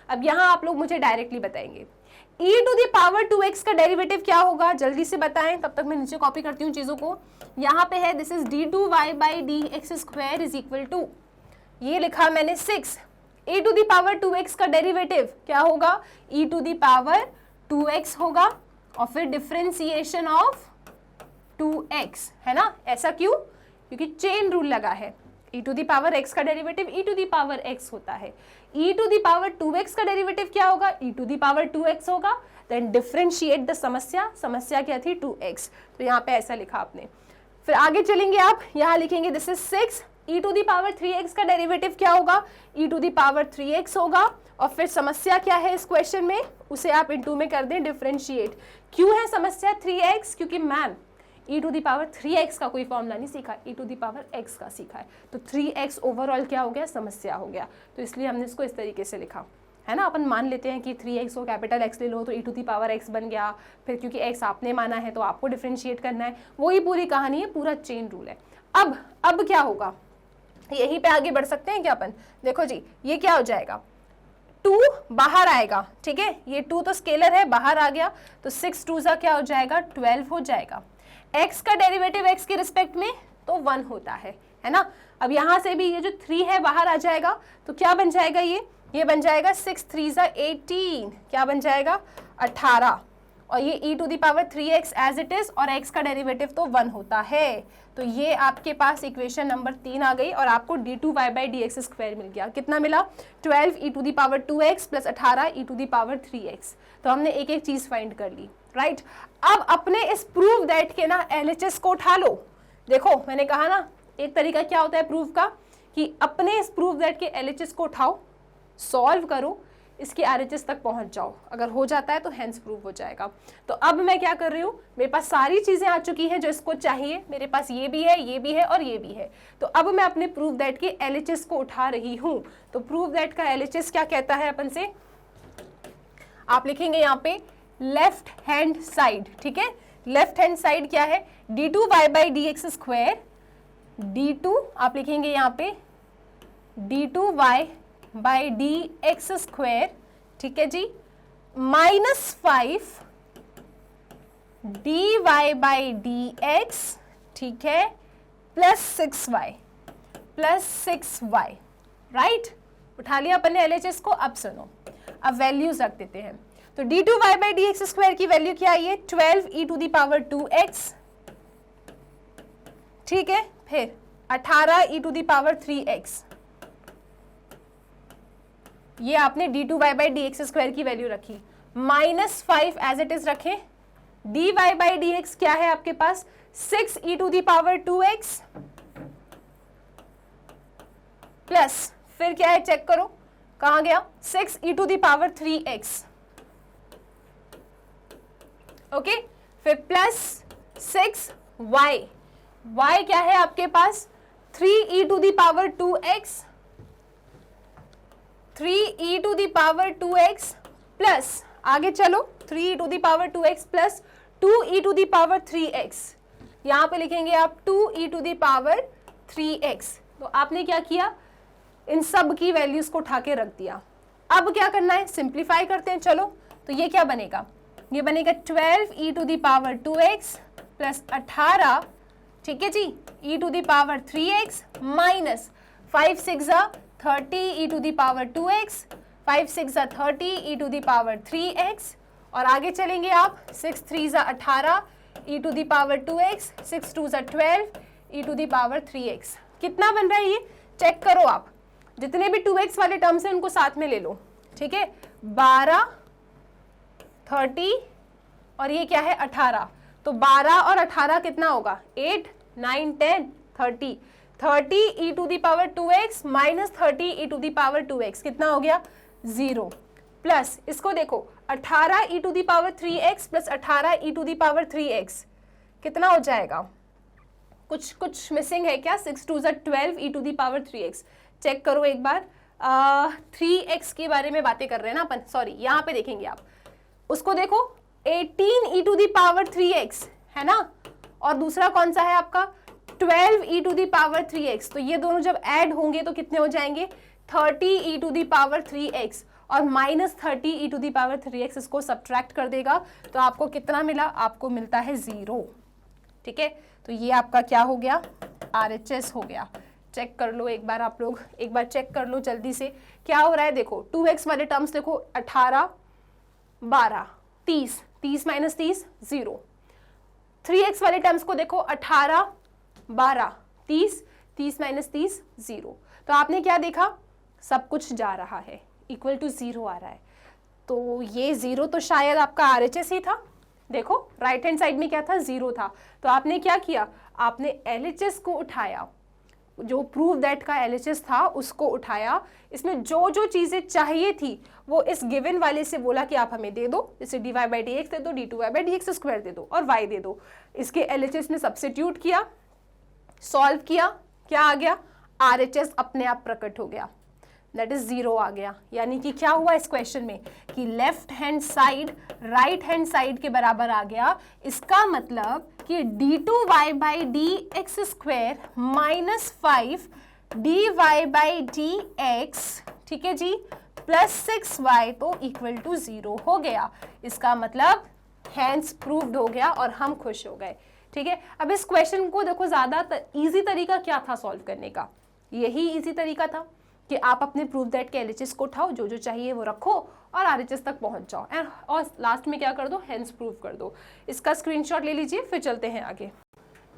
अब यहाँ आप लोग मुझे डायरेक्टली बताएंगे e to the power 2x का डेरिवेटिव क्या होगा, जल्दी से बताएं, तब तक मैं नीचे कॉपी करती हूँ चीजों को। यहाँ पे है this is d2y by d x square is equal to, ये लिखा मैंने 6, e to the power 2x का डेरिवेटिव क्या होगा, e to the power 2x होगा, और फिर डिफरेंशिएशन ऑफ 2x, है ना, ऐसा क्यों, क्योंकि चेन रूल लगा है, e to the power x का derivative e to the power x होता है, e to the power 2x का डेरिवेटिव क्या होगा, e to the power 2x होगा, देन डिफरेंशिएट द समस्या, समस्या क्या थी 2x, तो यहाँ पे ऐसा लिखा आपने। फिर आगे चलेंगे आप, यहाँ लिखेंगे this is 6, e to the power 3x का डेरिवेटिव क्या होगा, e to the power 3x होगा, और फिर समस्या क्या है इस क्वेश्चन में, उसे आप इनटू में कर दें डिफरेंशिएट। क्यों है समस्या 3x, क्योंकि ma'am e to the power 3x का कोई फॉर्मूला नहीं सीखा, e to the power x का सीखा है, तो 3x ओवरऑल क्या हो गया, समस्या हो गया, तो इसलिए हमने इसको इस तरीके से लिखा, है ना। अपन मान लेते हैं कि 3x को कैपिटल x ले लो तो e to the power x बन गया, फिर क्योंकि x आपने माना है तो आपको डिफरेंशिएट करना है, वही पूरी कहानी है, पूरा चेन रूल है। अब क्या होगा, यहीं पे आगे बढ़ सकते हैं क्या अपन, देखो जी ये क्या हो जाएगा, 2 बाहर आएगा, ठीक है, ये 2 तो स्केलर है, बाहर आ गया, तो 6 2 सा क्या हो जाएगा 12 हो जाएगा, x का डेरिवेटिव x के रिस्पेक्ट में तो 1 होता है ना। अब यहाँ से भी ये जो 3 है बाहर आ जाएगा, तो क्या बन जाएगा, ये बन जाएगा 6 3 सा 18, क्या बन जाएगा 18, और ये e to the power 3x as it is, और x का डेरिवेटिव तो 1 होता है, तो ये आपके पास इक्वेशन नंबर 3 आ गई, और आपको d2y by d x square मिल गया, कितना मिला 12 e to the power 2x plus 18 e to the power 3x, तो हमने एक एक चीज फाइंड कर ली, राइट। अब अपने इस प्रूव दैट के ना LHS को उठा लो, देखो मैंने कहा ना एक तरीका क्या होता है प्रूफ का, कि अपने इस प्रूफ दैट के LHS को उठाओ, सॉल्व करो, इसके RHS तक पहुंच जाओ, अगर हो जाता है तो हैंस प्रूफ हो जाएगा। तो अब मैं क्या कर रही हूँ, मेरे पास सारी चीजें आ चुकी हैं जो इसको चाहिए, मेरे पास ये भी है, ये भी है और ये भी है, तो अब मैं अपने प्रूफ दैट के LHS को उठा रही हूँ। तो प्रूफ दैट का LHS क्या कहता है अपन से, आप लिखेंगे यहाँ पे लेफ्ट हैंड साइड, ठीक है, लेफ्ट हैंड साइड क्या है, d2y by d x square, d2 आप लिखेंगे यहाँ पे d2y by d x square, ठीक है जी, -5 dy बाई डी एक्स, ठीक है, +6y राइट। उठा लिया अपन ने LHS को। अब सुनो, अब वैल्यूज रख देते हैं। तो d2y/dx² की वैल्यू क्या आई है? 12e⁻²x, ठीक है। फिर 18e⁻3x, ये आपने d2y/dx² की वैल्यू रखी। -5 एज इट इज रखें। dy/dx क्या है आपके पास? 6e⁻2x प्लस, फिर क्या है चेक करो, कहां गया? 6e⁻3x, okay. फिर प्लस 6y, y क्या है आपके पास? 3e⁻2x, 3e⁻2x प्लस, आगे चलो, 3e⁻2x प्लस 2e⁻3x, यहां पे लिखेंगे आप 2e⁻3x। तो आपने क्या किया? इन सब की वैल्यूज को उठा के रख दिया। अब क्या करना है? सिंप्लीफाई करते हैं, चलो। तो ये क्या बनेगा? ये बनेगा 12e⁻2x प्लस 18, ठीक है जी, e⁻3x माइनस 5 6 30e⁻2x, 5 6 30 e⁻3x, और आगे चलेंगे आप, 6 3 18 e⁻2x, 6 2 12 e⁻3x। कितना बन रहा है ये? चेक करो आप, जितने भी 2x वाले टर्म्स हैं उनको साथ में ले लो, ठीक है। 12 30 और ये क्या है? 18। तो 12 और 18 कितना होगा? 8 9 10 30, 30 e⁻2x माइनस 30 e⁻2x कितना हो गया? 0। प्लस इसको देखो, 18 e⁻3x प्लस 18 e⁻3x कितना हो जाएगा? कुछ मिसिंग है क्या? 6 2 12 e⁻3x। चेक करो एक बार। 3x के बारे में बातें कर रहे हैं ना अपन, सॉरी, यहाँ पे देखेंगे आप, उसको देखो, 18 e⁻3x है ना, और दूसरा कौन सा है आपका? 12 e⁻3x। तो ये दोनों जब ऐड होंगे तो कितने हो जाएंगे? 30 e⁻3x, और माइनस 30 e⁻3x इसको सब्ट्रैक्ट कर देगा, तो आपको कितना मिला? आपको मिलता है 0, ठीक है। तो ये आपका क्या हो गया? RHS हो गया। चेक कर लो एक बार, आप लोग एक बार चेक कर लो जल्दी से, क्या हो रहा है। देखो 2x वाले टर्म्स देखो, 18 12 30, 30 माइनस 30 0। 3x वाले टर्म्स को देखो, 18 12 30, 30 माइनस 30 0। तो आपने क्या देखा? सब कुछ जा रहा है, इक्वल टू 0 आ रहा है। तो ये 0 तो शायद आपका RHS ही था। देखो राइट हैंड साइड में क्या था? 0 था। तो आपने क्या किया? आपने LHS को उठाया, जो प्रूव दैट का LHS था उसको उठाया, इसमें जो जो चीज़ें चाहिए थी वो इस गिवन वाले से बोला कि आप हमें दे दो, जैसे dy/dx दे दो, d2y/dx² दे दो और y दे दो। इसके LHS में सब्स्टिट्यूट किया, सॉल्व किया, क्या आ गया? RHS अपने आप प्रकट हो गया, दैट इज 0 आ गया। यानी कि क्या हुआ इस क्वेश्चन में कि left hand side right hand side के बराबर आ गया। इसका मतलब कि d2y/dx² माइनस 5 dy/dx, ठीक है जी, प्लस 6y तो इक्वल टू 0 हो गया। इसका मतलब हैंस प्रूव्ड हो गया और हम खुश हो गए, ठीक है। अब इस क्वेश्चन को देखो, ज्यादा इजी तरीका क्या था सॉल्व करने का? यही इजी तरीका था कि आप अपने प्रूव दैट के LHS को उठाओ, जो जो चाहिए वो रखो और RHS तक पहुंच जाओ, और लास्ट में क्या कर दो? हेंस प्रूव कर दो। इसका स्क्रीनशॉट ले लीजिए, फिर चलते हैं आगे।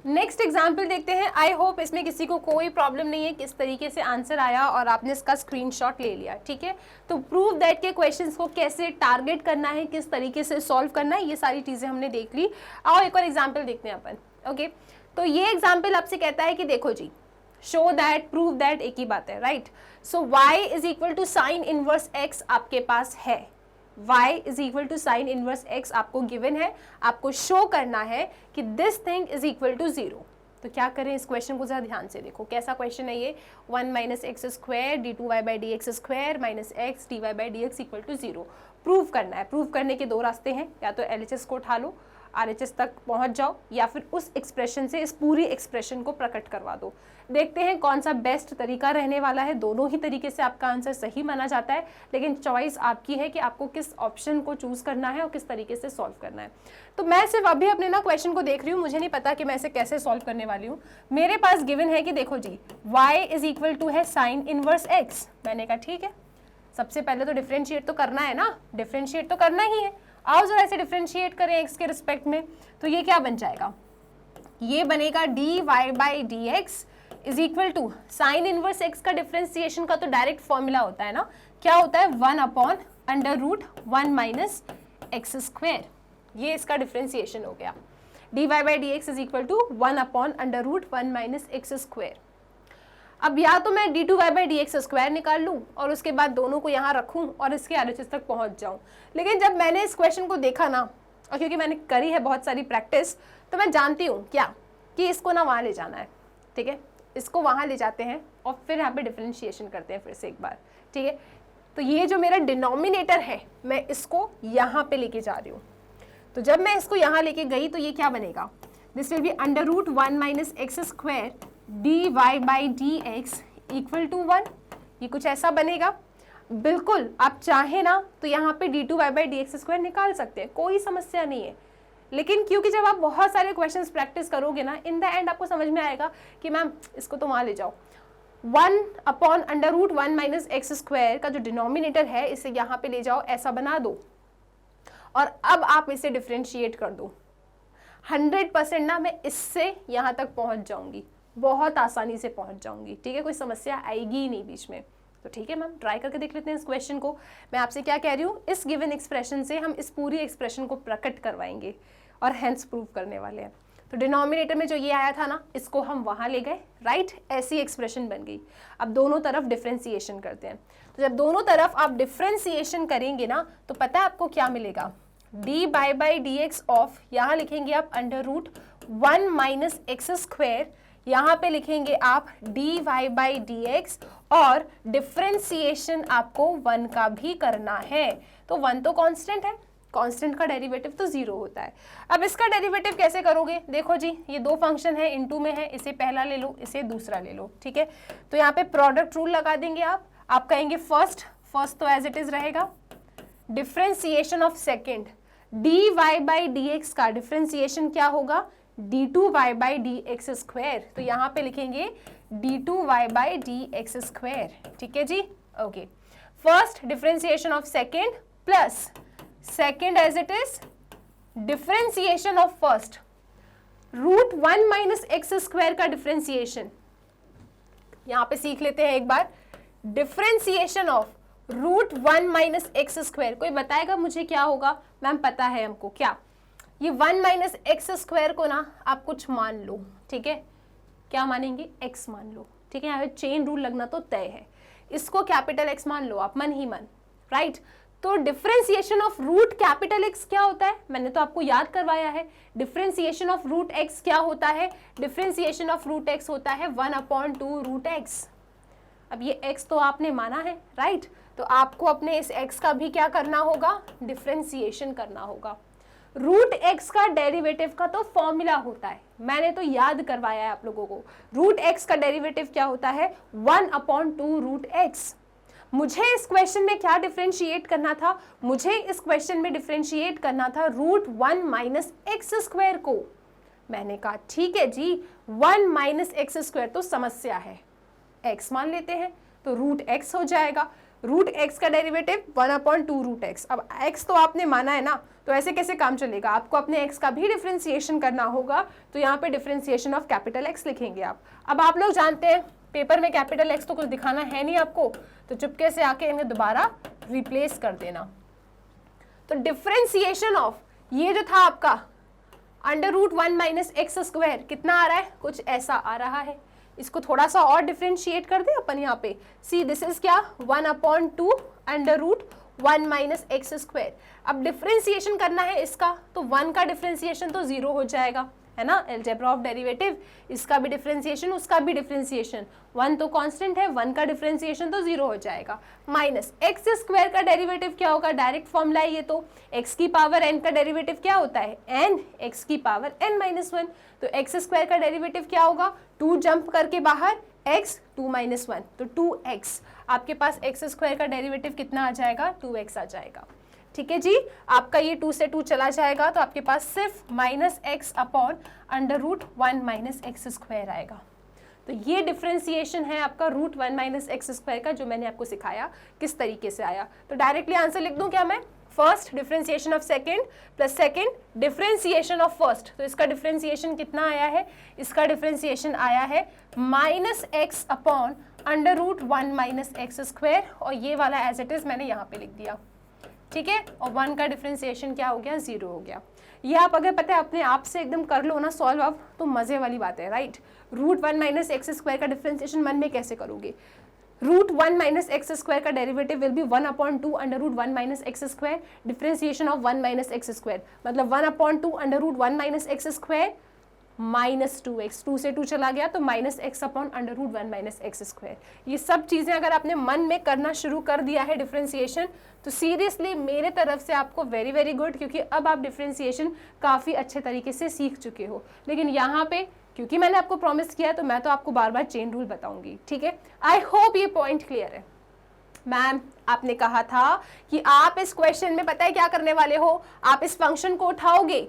नेक्स्ट एग्जाम्पल देखते हैं। आई होप इसमें किसी को कोई प्रॉब्लम नहीं है, किस तरीके से आंसर आया और आपने इसका स्क्रीनशॉट ले लिया, ठीक है। तो प्रूव दैट के क्वेश्चंस को कैसे टारगेट करना है, किस तरीके से सॉल्व करना है, ये सारी चीज़ें हमने देख ली। आओ एक और एग्जाम्पल देखते हैं अपन, ओके। तो ये एग्जाम्पल आपसे कहता है कि देखो जी, शो दैट, प्रूव दैट, एक ही बात है, right. So y is equal to sine inverse x आपके पास है, y is equal to sine inverse x आपको गिवन है, आपको शो करना है कि this thing is equal to 0। तो क्या करें? इस क्वेश्चन को जरा ध्यान से देखो, कैसा क्वेश्चन है ये? 1 minus x² d2y/dx² minus x dy/dx equal to 0 prove करना है। प्रूव करने के दो रास्ते हैं, या तो LHS को उठा लो, RHS तक पहुंच जाओ या फिर उस एक्सप्रेशन से इस पूरी एक्सप्रेशन को प्रकट करवा दो। देखते हैं कौन सा बेस्ट तरीका रहने वाला है। दोनों ही तरीके से आपका आंसर सही माना जाता है, लेकिन चॉइस आपकी है कि आपको किस ऑप्शन को चूज करना है और किस तरीके से सॉल्व करना है। तो मैं सिर्फ अभी अपने ना क्वेश्चन को देख रही हूँ, मुझे नहीं पता कि मैं इसे कैसे सॉल्व करने वाली हूँ। मेरे पास गिवन है कि देखो जी y इज इक्वल टू है साइन इनवर्स x। मैंने कहा ठीक है, सबसे पहले तो डिफरेंशिएट तो करना है ना, डिफरेंशिएट तो करना ही है। आओ जरा ऐसे डिफरेंशिएट करें x के रिस्पेक्ट में। तो ये क्या बन जाएगा, ये बनेगा dy by dx is equal to sine inverse x का डिफरेंशिएशन का तो डायरेक्ट फॉर्मूला होता है ना, क्या होता है 1 upon under root 1 minus x square. ये इसका डिफरेंशिएशन हो गया। dy by dx is equal to 1 upon under root 1 minus x square. अब या तो मैं d2y बाई dx स्क्वायर निकाल लूँ और उसके बाद दोनों को यहाँ रखूँ और इसके RHS तक पहुँच जाऊँ, लेकिन जब मैंने इस क्वेश्चन को देखा ना, और क्योंकि मैंने करी है बहुत सारी प्रैक्टिस, तो मैं जानती हूँ क्या कि इसको ना वहाँ ले जाना है। ठीक है, इसको वहाँ ले जाते हैं और फिर यहाँ पे डिफरेंशिएशन करते हैं फिर से एक बार। ठीक है, तो ये जो मेरा डिनोमिनेटर है मैं इसको यहाँ पे लेके जा रही हूँ। तो जब मैं इसको यहाँ लेके गई तो ये क्या बनेगा, this will be under root 1 minus x square dy by dx equal to 1। ये कुछ ऐसा बनेगा। बिल्कुल आप चाहे ना तो यहाँ पे d2y बाई dx स्क्वायर निकाल सकते हैं, कोई समस्या नहीं है। लेकिन क्योंकि जब आप बहुत सारे क्वेश्चंस प्रैक्टिस करोगे ना, इन द एंड आपको समझ में आएगा कि मैम इसको तो वहाँ ले जाओ। 1 upon under root 1 minus x square का जो डिनोमिनेटर है इसे यहाँ पे ले जाओ, ऐसा बना दो और अब आप इसे डिफ्रेंशिएट कर दो। 100% ना मैं इससे यहाँ तक पहुँच जाऊँगी, बहुत आसानी से पहुंच जाऊंगी। ठीक है, कोई समस्या आएगी ही नहीं बीच में। तो ठीक है मैम, ट्राई करके देख लेते हैं इस क्वेश्चन को। मैं आपसे क्या कह रही हूँ, इस गिवन एक्सप्रेशन से हम इस पूरी एक्सप्रेशन को प्रकट करवाएंगे और हेंस प्रूव करने वाले हैं। तो डिनोमिनेटर में जो ये आया था ना, इसको हम वहाँ ले गए, राइट, ऐसी एक्सप्रेशन बन गई। अब दोनों तरफ डिफ्रेंसिएशन करते हैं। तो जब दोनों तरफ आप डिफ्रेंसिएशन करेंगे ना, तो पता है आपको क्या मिलेगा, dy बाई dx ऑफ, यहाँ लिखेंगे आप under root 1 minus x square, यहाँ पे लिखेंगे आप dy बाई dx और डिफरेंशिएशन आपको 1 का भी करना है। तो 1 तो कांस्टेंट है, कांस्टेंट का डेरिवेटिव तो 0 होता है। अब इसका डेरिवेटिव कैसे करोगे, देखो जी ये दो फंक्शन है, इनटू में है, इसे पहला ले लो, इसे दूसरा ले लो। ठीक है, तो यहाँ पे प्रोडक्ट रूल लगा देंगे आप कहेंगे फर्स्ट तो एज इट इज रहेगा, differentiation of second, dy by dx का डिफरेंशिएशन क्या होगा, d2y बाई dx स्क्वायर। तो यहाँ पे लिखेंगे d2y बाई dx स्क्वायर। ठीक है जी, okay. First differentiation of second plus second as it is differentiation of first, root 1 minus x square का डिफरेंशिएशन। यहाँ पे सीख लेते हैं एक बार, differentiation of root 1 minus x square. कोई बताएगा मुझे क्या होगा, मैम पता है हमको, क्या, ये 1 माइनस एक्स स्क्वायर को ना आप कुछ मान लो। ठीक है, क्या मानेंगे, x मान लो। ठीक है, यहाँ पे चेन रूल लगना तो तय है, इसको कैपिटल X मान लो आप, मन ही मन, राइट। तो differentiation of root capital X क्या होता है, मैंने तो आपको याद करवाया है। डिफरेंशिएशन ऑफ रूट x क्या होता है, डिफरेंशिएशन ऑफ रूट x होता है 1/2 रूट x। अब ये x तो आपने माना है, राइट, तो आपको अपने इस x का भी क्या करना होगा, डिफरेंशिएशन करना होगा। रूट x का डेरिवेटिव का तो फॉर्मूला होता है, मैंने तो याद करवाया है आप लोगों को। रूट x का डेरिवेटिव क्या होता है, 1/2 रूट x। मुझे इस क्वेश्चन में क्या डिफरेंशिएट करना था, मुझे इस क्वेश्चन में डिफरेंशिएट करना था रूट 1 माइनस एक्स स्क्वायर को। मैंने कहा ठीक है जी, 1 माइनस एक्स स्क्वायर तो समस्या है, x मान लेते हैं, तो रूट x हो जाएगा। रूट x का डेरिवेटिव 1/2 रूट x। अब x तो आपने माना है ना, तो ऐसे कैसे काम चलेगा, आपको अपने x का भी डिफरेंशिएशन करना होगा। तो यहाँ पे डिफरेंशिएशन ऑफ कैपिटल X लिखेंगे आप। अब आप लोग जानते हैं पेपर में कैपिटल X तो कुछ दिखाना है नहीं आपको, तो चुपके से आके इन्हें दोबारा रिप्लेस कर देना। तो डिफरेंशिएशन ऑफ ये जो था आपका under root 1 minus x square कितना आ रहा है, कुछ ऐसा आ रहा है। इसको थोड़ा सा और डिफरेंशिएट कर दे अपन यहाँ पे, सी दिस इज क्या, 1/2 under root 1 minus x square. अब डिफरेंशिएशन करना है इसका, तो 1 का डिफरेंशिएशन तो 0 हो जाएगा, है ना, अलजेब्रा ऑफ डेरिवेटिव, इसका भी डिफरेंशिएशन उसका भी डिफरेंशिएशन, 1 तो कांस्टेंट है, 1 का डिफरेंशिएशन तो 0 हो जाएगा, माइनस एक्स स्क्वायर का डेरिवेटिव क्या होगा, डायरेक्ट फॉर्मूला है ये तो, एक्स की पावर एन का डेरिवेटिव क्या होता है एन, एक्स की पावर एन माइनस 1, तो एक्स स्क्वायर का डेरिवेटिव क्या होगा, 2 जंप करके बाहर x 2 माइनस 1 तो 2x, आपके पास एक्स स्क्वायर का डेरिवेटिव कितना आ जाएगा 2x आ जाएगा। ठीक है जी, आपका ये 2 से 2 चला जाएगा तो आपके पास सिर्फ minus x upon under root 1 minus x square आएगा। तो ये डिफरेंशिएशन है आपका रूट 1 माइनस एक्स स्क्वायर का, जो मैंने आपको सिखाया किस तरीके से आया। तो डायरेक्टली आंसर लिख दूं क्या मैं, first differentiation of second plus second differentiation of first, तो इसका डिफरेंशिएशन कितना आया है, इसका डिफरेंशिएशन आया है minus x upon under root 1 minus x square, और ये वाला एज इट इज मैंने यहाँ पे लिख दिया। ठीक है, और 1 का डिफरेंशिएशन क्या हो गया 0 हो गया। ये आप अगर पता है अपने आप से एकदम कर लो ना सॉल्व अब, तो मजे वाली बात है, right. Root 1 minus x square का डिफरेंशिएशन मन में कैसे करोगे, रूट 1 माइनस एक्स स्क्वायर का derivative will be 1/2 under root 1 minus x square, differentiation of 1 minus x square मतलब 1/2 under root 1 minus x square minus 2x, 2 से 2 चला गया तो minus x upon under root 1 minus x square. ये सब चीजें अगर आपने मन में करना शुरू कर दिया है डिफरेंशिएशन, तो सीरियसली मेरे तरफ से आपको वेरी वेरी गुड, क्योंकि अब आप डिफरेंशिएशन काफी अच्छे तरीके से सीख चुके हो। लेकिन यहाँ पे क्योंकि मैंने आपको प्रॉमिस किया है तो मैं तो आपको बार बार चेन रूल बताऊंगी। ठीक है, आई होप ये पॉइंट क्लियर है। मैम आपने कहा था कि आप इस क्वेश्चन में पता है क्या करने वाले हो, आप इस फंक्शन को उठाओगे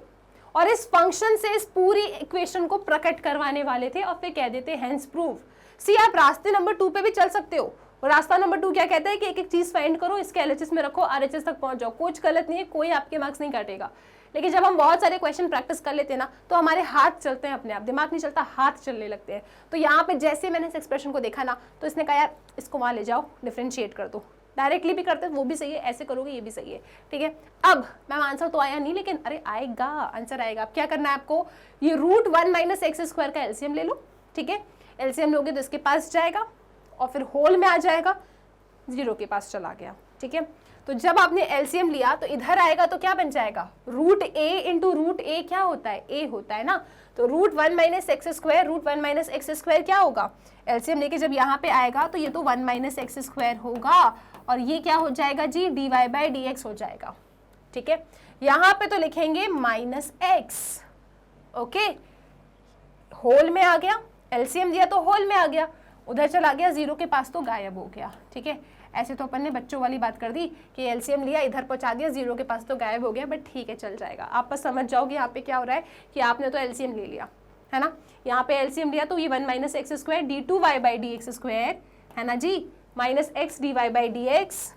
और इस फंक्शन से इस पूरी इक्वेशन को प्रकट करवाने वाले थे और फिर कह देते हेंस प्रूव। सी आप रास्ते नंबर 2 पे भी चल सकते हो, और रास्ता नंबर 2 क्या कहता है कि एक एक चीज फाइंड करो, इसके एलएचएस में रखो, आरएचएस तक पहुंच जाओ, कुछ गलत नहीं है, कोई आपके मार्क्स नहीं काटेगा। लेकिन जब हम बहुत सारे क्वेश्चन प्रैक्टिस कर लेते हैं ना, तो हमारे हाथ चलते हैं अपने आप, दिमाग नहीं चलता, हाथ चलने लगते हैं। तो यहाँ पे जैसे मैंने इस एक्सप्रेशन को देखा ना, तो इसने कहा यार इसको वहां ले जाओ, डिफरेंशिएट कर दो, डायरेक्टली भी करते वो भी सही है, ऐसे करोगे ये भी सही है। ठीक है, अब मैम आंसर तो आया नहीं, लेकिन अरे आएगा, आंसर आएगा। अब क्या करना है आपको, ये रूट 1 माइनस एक्स स्क्वायर का एलसीएम ले लो। ठीक है, एलसीएम लोगे तो इसके पास जाएगा और फिर होल में आ जाएगा, 0 के पास चला गया। ठीक है, तो जब आपने एलसीएम लिया तो इधर आएगा तो क्या बन जाएगा, root a into root a क्या होता है, ए होता है ना। तो root 1 minus x square, root 1 minus x square क्या होगा, एलसीएम लेके जब यहाँ पे आएगा तो ये तो 1 माइनस एक्स स्क्वायर होगा, और ये क्या हो जाएगा जी, dy बाई डी एक्स हो जाएगा। ठीक है, यहाँ पे तो लिखेंगे माइनस एक्स, ओके, होल में आ गया, एलसीएम दिया तो होल में आ गया, उधर चला गया 0 के पास तो गायब हो गया। ठीक है, ऐसे तो अपन ने बच्चों वाली बात कर दी कि एलसीएम लिया इधर पहुंचा दिया, 0 के पास तो गायब हो गया, बट ठीक है चल जाएगा। आप बस समझ जाओगे यहाँ पे क्या हो रहा है कि आपने तो एलसीएम ले लिया है ना, यहाँ पे एलसीएम लिया तो ये 1 minus x square d2y by d x square है ना जी, minus x d y by d x,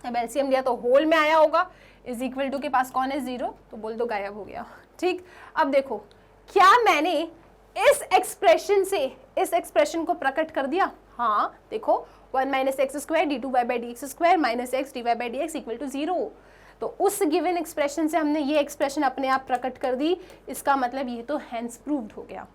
अब एलसीएम लिया तो होल में आया होगा, इज इक्वल टू के पास कौन है 0, तो बोल दो गायब हो गया। ठीक, अब देखो क्या मैंने इस एक्सप्रेशन से इस एक्सप्रेशन को प्रकट कर दिया, हाँ देखो 1 minus x square d two y by d x square minus x d y by d x equal to 0, तो उस गिवन एक्सप्रेशन से हमने ये एक्सप्रेशन अपने आप प्रकट कर दी, इसका मतलब ये तो हेंस प्रूव्ड हो गया।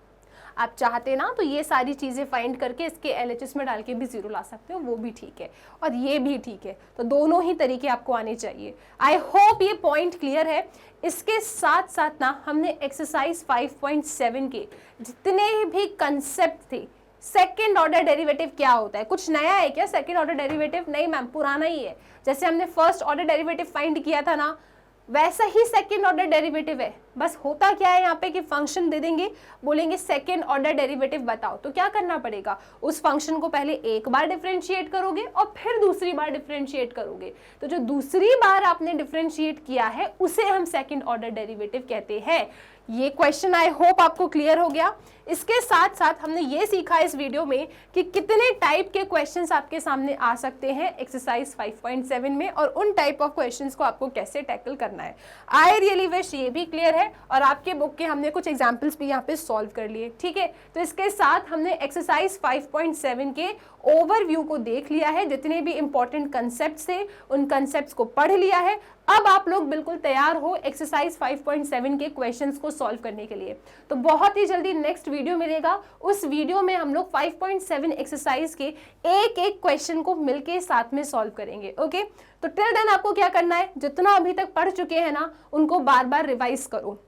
आप चाहते ना तो ये सारी चीज़ें फाइंड करके इसके एलएचएस में डाल के भी 0 ला सकते हो, वो भी ठीक है और ये भी ठीक है, तो दोनों ही तरीके आपको आने चाहिए। आई होप ये पॉइंट क्लियर है। इसके साथ साथ ना हमने एक्सरसाइज 5.7 के जितने भी कंसेप्ट थे, सेकेंड ऑर्डर डेरिवेटिव क्या होता है, कुछ नया है क्या सेकेंड ऑर्डर डेरिवेटिव, नहीं मैम पुराना ही है। जैसे हमने फर्स्ट ऑर्डर डेरिवेटिव फाइंड किया था ना, वैसा ही सेकेंड ऑर्डर डेरिवेटिव है। बस होता क्या है यहाँ पे कि फंक्शन दे देंगे, बोलेंगे सेकेंड ऑर्डर डेरिवेटिव बताओ, तो क्या करना पड़ेगा, उस फंक्शन को पहले एक बार डिफरेंशिएट करोगे और फिर दूसरी बार डिफरेंशिएट करोगे, तो जो दूसरी बार आपने डिफरेंशिएट किया है उसे हम सेकेंड ऑर्डर डेरिवेटिव कहते हैं। ये क्वेश्चन आई होप आपको क्लियर हो गया। इसके साथ साथ हमने ये सीखा इस वीडियो में कि कितने टाइप के क्वेश्चंस आपके सामने आ सकते हैं एक्सरसाइज 5.7 में, और उन टाइप ऑफ क्वेश्चंस को आपको कैसे टैकल करना है। आई रियली विश ये भी क्लियर है, और आपके बुक के हमने कुछ एग्जाम्पल्स भी यहाँ पे सॉल्व कर लिए। ठीक है, तो इसके साथ हमने एक्सरसाइज 5.7 के ओवरव्यू को देख लिया है, जितने भी इंपॉर्टेंट कंसेप्ट थे उन कंसेप्ट को पढ़ लिया है। अब आप लोग बिल्कुल तैयार हो एक्सरसाइज 5.7 के क्वेश्चंस को सॉल्व करने के लिए। तो बहुत ही जल्दी नेक्स्ट वीडियो मिलेगा, उस वीडियो में हम लोग 5.7 एक्सरसाइज के एक एक क्वेश्चन को मिलके साथ में सॉल्व करेंगे। ओके, तो टिल देन आपको क्या करना है, जितना अभी तक पढ़ चुके हैं ना उनको बार बार रिवाइज करो,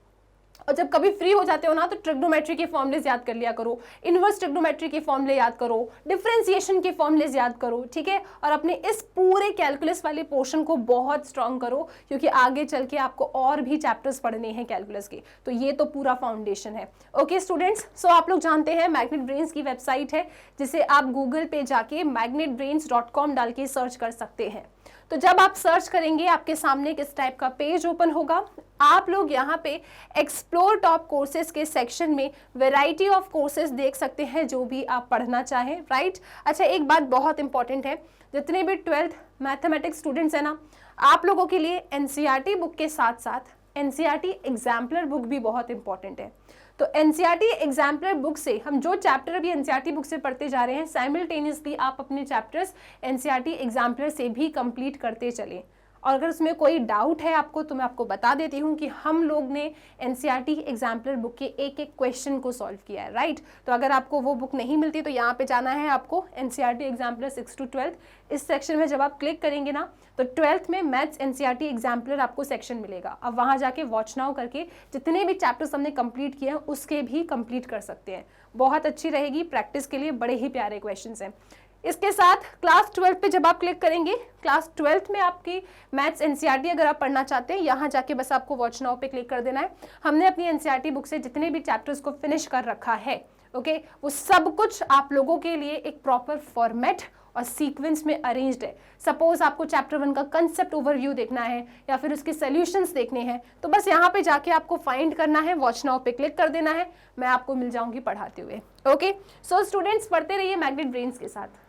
और जब कभी फ्री हो जाते हो ना तो ट्रिग्नोमेट्री के फॉर्मुलेज याद कर लिया करो, इनवर्स ट्रिग्नोमेट्री के फॉर्मुले याद करो, डिफरेंशिएशन के फॉर्मुलेज याद करो, ठीक है। और अपने इस पूरे कैलकुलस वाले पोर्शन को बहुत स्ट्रांग करो, क्योंकि आगे चल के आपको और भी चैप्टर्स पढ़ने हैं कैलकुलस के, तो ये तो पूरा फाउंडेशन है। ओके स्टूडेंट्स, सो आप लोग जानते हैं मैग्नेट ब्रेन्स की वेबसाइट है, जिसे आप गूगल पे जाके magnetbrains.com डाल के सर्च कर सकते हैं। तो जब आप सर्च करेंगे आपके सामने किस टाइप का पेज ओपन होगा, आप लोग यहाँ पे एक्सप्लोर टॉप कोर्सेज के सेक्शन में वैरायटी ऑफ कोर्सेज देख सकते हैं जो भी आप पढ़ना चाहें, राइट। अच्छा, एक बात बहुत इंपॉर्टेंट है, जितने भी 12th मैथमेटिक्स स्टूडेंट्स हैं ना, आप लोगों के लिए एनसीईआरटी बुक के साथ साथ एनसीईआरटी एग्जाम्पलर बुक भी बहुत इंपॉर्टेंट है। तो एनसीईआरटी एग्जाम्पलर बुक से हम जो चैप्टर अभी एनसीईआरटी बुक से पढ़ते जा रहे हैं, साइमल्टेनियसली आप अपने चैप्टर्स एनसीईआरटी एग्जाम्पलर से भी कंप्लीट करते चलें। और अगर उसमें कोई डाउट है आपको तो मैं आपको बता देती हूँ कि हम लोग ने एनसीईआरटी एग्जाम्पलर बुक के एक एक क्वेश्चन को सॉल्व किया है, राइट। तो अगर आपको वो बुक नहीं मिलती तो यहाँ पे जाना है आपको एनसीईआरटी एग्जाम्पलर 6 to 12, इस सेक्शन में जब आप क्लिक करेंगे ना तो 12th में मैथ्स एनसीईआरटी एग्जाम्पलर आपको सेक्शन मिलेगा। अब वहाँ जाके वॉच नाउ करके जितने भी चैप्टर्स हमने कंप्लीट किए हैं उसके भी कंप्लीट कर सकते हैं। बहुत अच्छी रहेगी प्रैक्टिस के लिए, बड़े ही प्यारे क्वेश्चंस हैं। इसके साथ क्लास 12 पे जब आप क्लिक करेंगे, क्लास 12 में आपकी मैथ्स एनसीईआरटी अगर आप पढ़ना चाहते हैं, यहाँ जाके बस आपको वॉच नाउ पे क्लिक कर देना है। हमने अपनी एनसीईआरटी बुक से जितने भी चैप्टर्स को फिनिश कर रखा है, ओके, वो सब कुछ आप लोगों के लिए एक प्रॉपर फॉर्मेट और सीक्वेंस में अरेंज्ड है। सपोज आपको चैप्टर 1 का कंसेप्ट ओवरव्यू देखना है या फिर उसके सॉल्यूशंस देखने हैं, तो बस यहाँ पे जाके आपको फाइंड करना है, वॉच नाउ पे क्लिक कर देना है, मैं आपको मिल जाऊंगी पढ़ाते हुए। ओके, सो स्टूडेंट्स पढ़ते रहिए मैग्नेट ब्रेन्स के साथ।